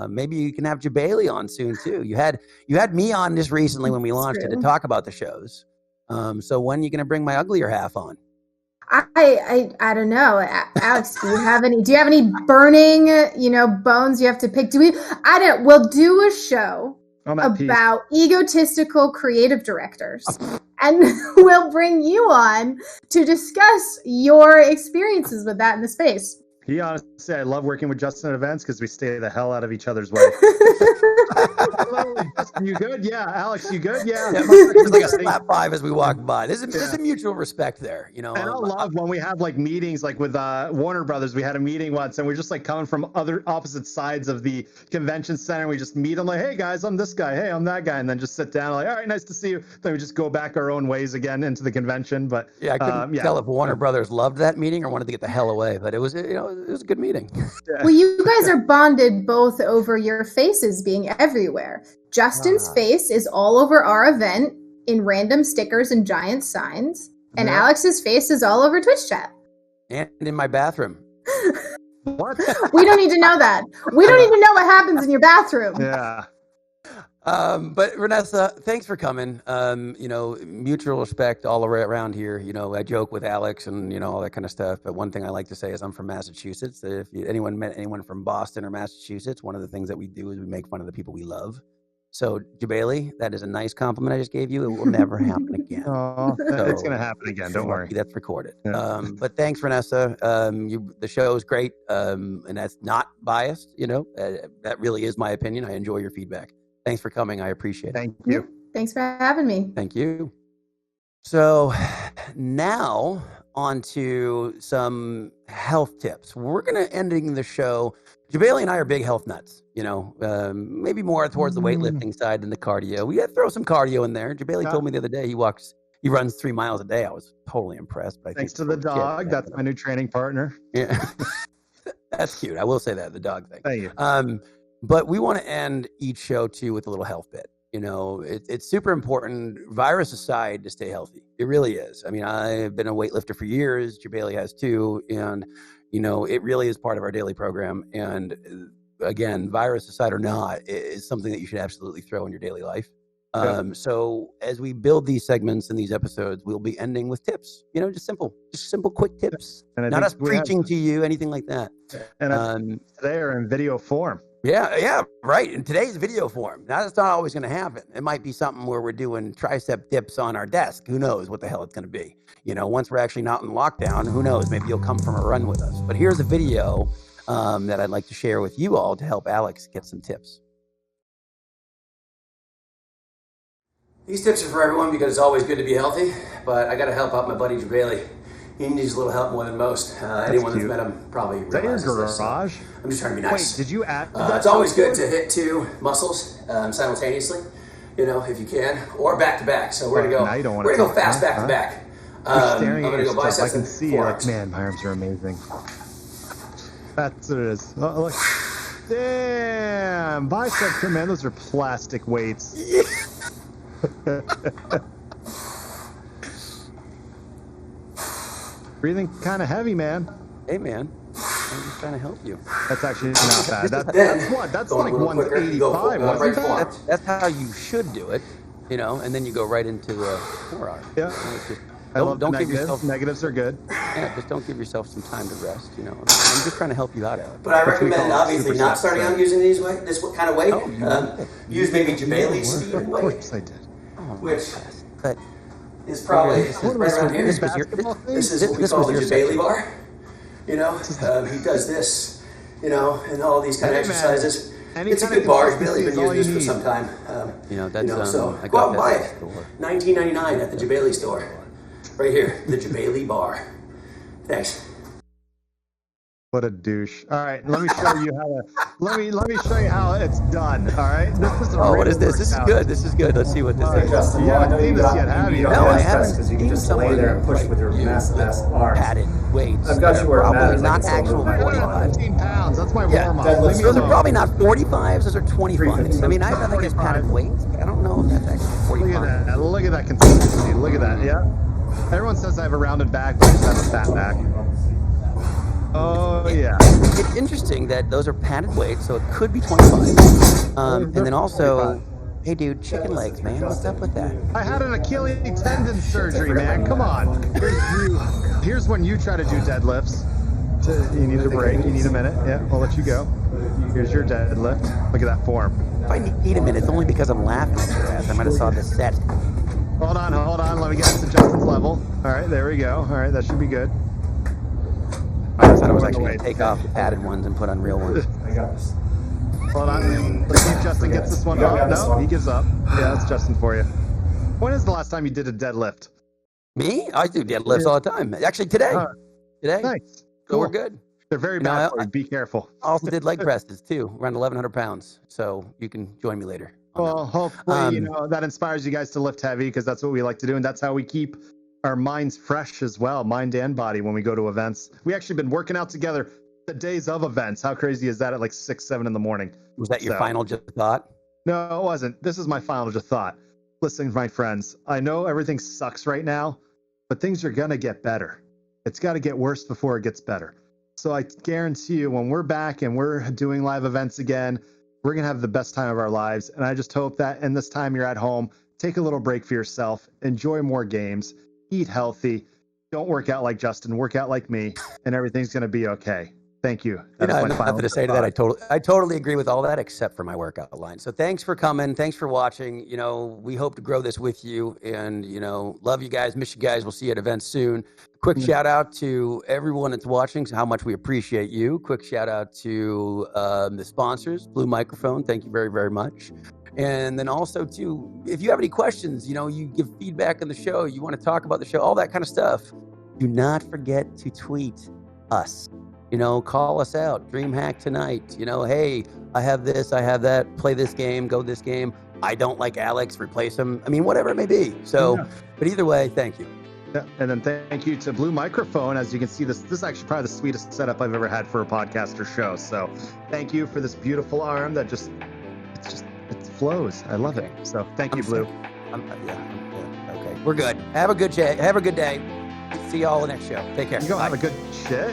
Maybe you can have Jebailey on soon too. You had me on just recently when we launched it to talk about the shows. So when are you going to bring my uglier half on? I don't know, Alex. Do you have any burning bones you have to pick? We'll do a show about egotistical creative directors, and we'll bring you on to discuss your experiences with that in the space. He honestly said, I love working with Justin at events because we stay the hell out of each other's way. Justin, you good? Yeah. Alex, you good? Yeah. It's like a slap 5 as we walk by. There's a mutual respect there, And I love when we have meetings with Warner Brothers. We had a meeting once, and we're just coming from opposite sides of the convention center. And we just meet. I'm like, hey guys, I'm this guy. Hey, I'm that guy, and then just sit down. All right, nice to see you. Then we just go back our own ways again into the convention. But I couldn't tell if Warner Brothers loved that meeting or wanted to get the hell away. But it was it was a good meeting. Well, you guys are bonded both over your faces being everywhere. Justin's face is all over our event in random stickers and giant signs, and Alex's face is all over Twitch chat. And in my bathroom. What? We don't need to know that. We don't even know what happens in your bathroom. Yeah. But Reinessa, thanks for coming. Mutual respect all around here. I joke with Alex and, all that kind of stuff. But one thing I like to say is I'm from Massachusetts. If anyone met anyone from Boston or Massachusetts, one of the things that we do is we make fun of the people we love. So, Jebailey, that is a nice compliment I just gave you. It will never happen again. It's going to happen again. Don't worry. That's recorded. Yeah. But thanks, Reinessa. The show is great. And that's not biased. That really is my opinion. I enjoy your feedback. Thanks for coming. I appreciate it. Thank you. Thanks for having me. Thank you. So now on to some health tips. We're going to ending the show. Jebailey and I are big health nuts, maybe more towards the weightlifting side than the cardio. We had to throw some cardio in there. Jebailey told me the other day he runs 3 miles a day. I was totally impressed. But thanks to the dog. That's my new training partner. Yeah. That's cute. I will say that, the dog thing. Thank you. But we want to end each show, too, with a little health bit. It's super important, virus aside, to stay healthy. It really is. I've been a weightlifter for years. Jebailey has too. And, it really is part of our daily program. And again, virus aside or not, it's something that you should absolutely throw in your daily life. So as we build these segments and these episodes, we'll be ending with tips. Just simple, quick tips. Not us preaching to you, anything like that. And today are in video form. Yeah, right. In today's video form. Now, that's not always going to happen. It might be something where we're doing tricep dips on our desk. Who knows what the hell it's going to be? Once we're actually not in lockdown, who knows? Maybe you'll come from a run with us. But here's a video that I'd like to share with you all to help Alex get some tips. These tips are for everyone because it's always good to be healthy, but I got to help out my buddy Jebailey. He needs a little help more than most. Anyone that's met him probably realizes this. So I'm just trying to be nice. Wait, did you add? It's always good to hit two muscles simultaneously, if you can, or back to back. So we're gonna go fast back to back. I'm gonna go biceps and forearms. Man, my arms are amazing. That's what it is. Oh, look. Damn, biceps, man, those are plastic weights. Breathing kind of heavy, man. Hey, man. I'm just trying to help you. That's actually not bad. That's what? That's like 185, wasn't that? That's how you should do it, and then you go right into the forearm. Yeah. Don't give yourself... Negatives are good. Yeah, just don't give yourself some time to rest, I'm just trying to help you out, Alex. But I recommend, obviously, not starting out using this kind of weight. Use maybe Jebailey's speed weight. Of course I did. Which is probably right around here. This is what we call the Jebailey bar. He does this, and all these kind of exercises. It's a good bar. Jebailey's been using this for some time. So go out and buy it. $19.99 at the Jebailey store. Right here, the Jebailey bar. Thanks. What a douche! All right, let me show you how to. Let me show you how it's done. All right. What is this? This is good. This is good. Let's see what this is. Justin, I haven't seen this yet, have you? No, I haven't. Because you can just lay there and push with your massive arms. Padded weights. I've got you where it matters. Not actual 45. 15 pounds. That's my warm-up. Those are probably not 45s. Those are 25s. I mean, I think it's padded weights. I don't know if that's actually 45. Look at that consistency. Look at that. Yeah. Everyone says I have a rounded back, but I just have a fat back. Oh, yeah. It's interesting that those are padded weights, so it could be 25. And then also, hey, dude, chicken legs, man. What's up with that? I had an Achilles tendon surgery, man. Come on. Here's when you try to do deadlifts. You need a break. You need a minute. Yeah, I'll let you go. Here's your deadlift. Look at that form. If I need a minute, it's only because I'm laughing at your ass. I might have saw this set. Hold on. Let me get it to Justin's level. All right, there we go. All right, that should be good. I thought I was actually going to take off the padded ones and put on real ones. I got this. Hold on. Let's see if Justin gets this one. No, he gives up. Yeah, that's Justin for you. When is the last time you did a deadlift? Me? I do deadlifts all the time. Actually, today. Nice. So we're good. They're very bad for you. Be careful. I also did leg presses, too, around 1,100 pounds. So you can join me later. Well, hopefully, that inspires you guys to lift heavy because that's what we like to do. And that's how we keep our minds fresh as well, mind and body, when we go to events. We actually been working out together the days of events. How crazy is that at like 6, 7 in the morning? Was that your final just thought? No, it wasn't. This is my final just thought. Listen, my friends, I know everything sucks right now, but things are going to get better. It's got to get worse before it gets better. So I guarantee you when we're back and we're doing live events again, we're going to have the best time of our lives. And I just hope that in this time you're at home, take a little break for yourself, enjoy more games, eat healthy, don't work out like Justin, work out like me, and everything's going to be okay. Thank you. I have nothing to say to that. I totally agree with all that except for my workout line. So thanks for coming. Thanks for watching. We hope to grow this with you and, love you guys, miss you guys. We'll see you at events soon. Quick shout out to everyone that's watching, how much we appreciate you. Quick shout out to the sponsors, Blue Microphone. Thank you very, very much. And then also, too, if you have any questions, you give feedback on the show, you want to talk about the show, all that kind of stuff, do not forget to tweet us. Call us out. DreamHack Tonight. Hey, I have this, I have that. Play this game, go this game. I don't like Alex, replace him. I mean, whatever it may be. So, But either way, thank you. Yeah, and then thank you to Blue Microphone. As you can see, this is actually probably the sweetest setup I've ever had for a podcast or show. So thank you for this beautiful arm that it flows. I love it. So thank you, Blue. Okay, we're good. Have a good day. See y'all in the next show. Take care. You gonna have a good shit?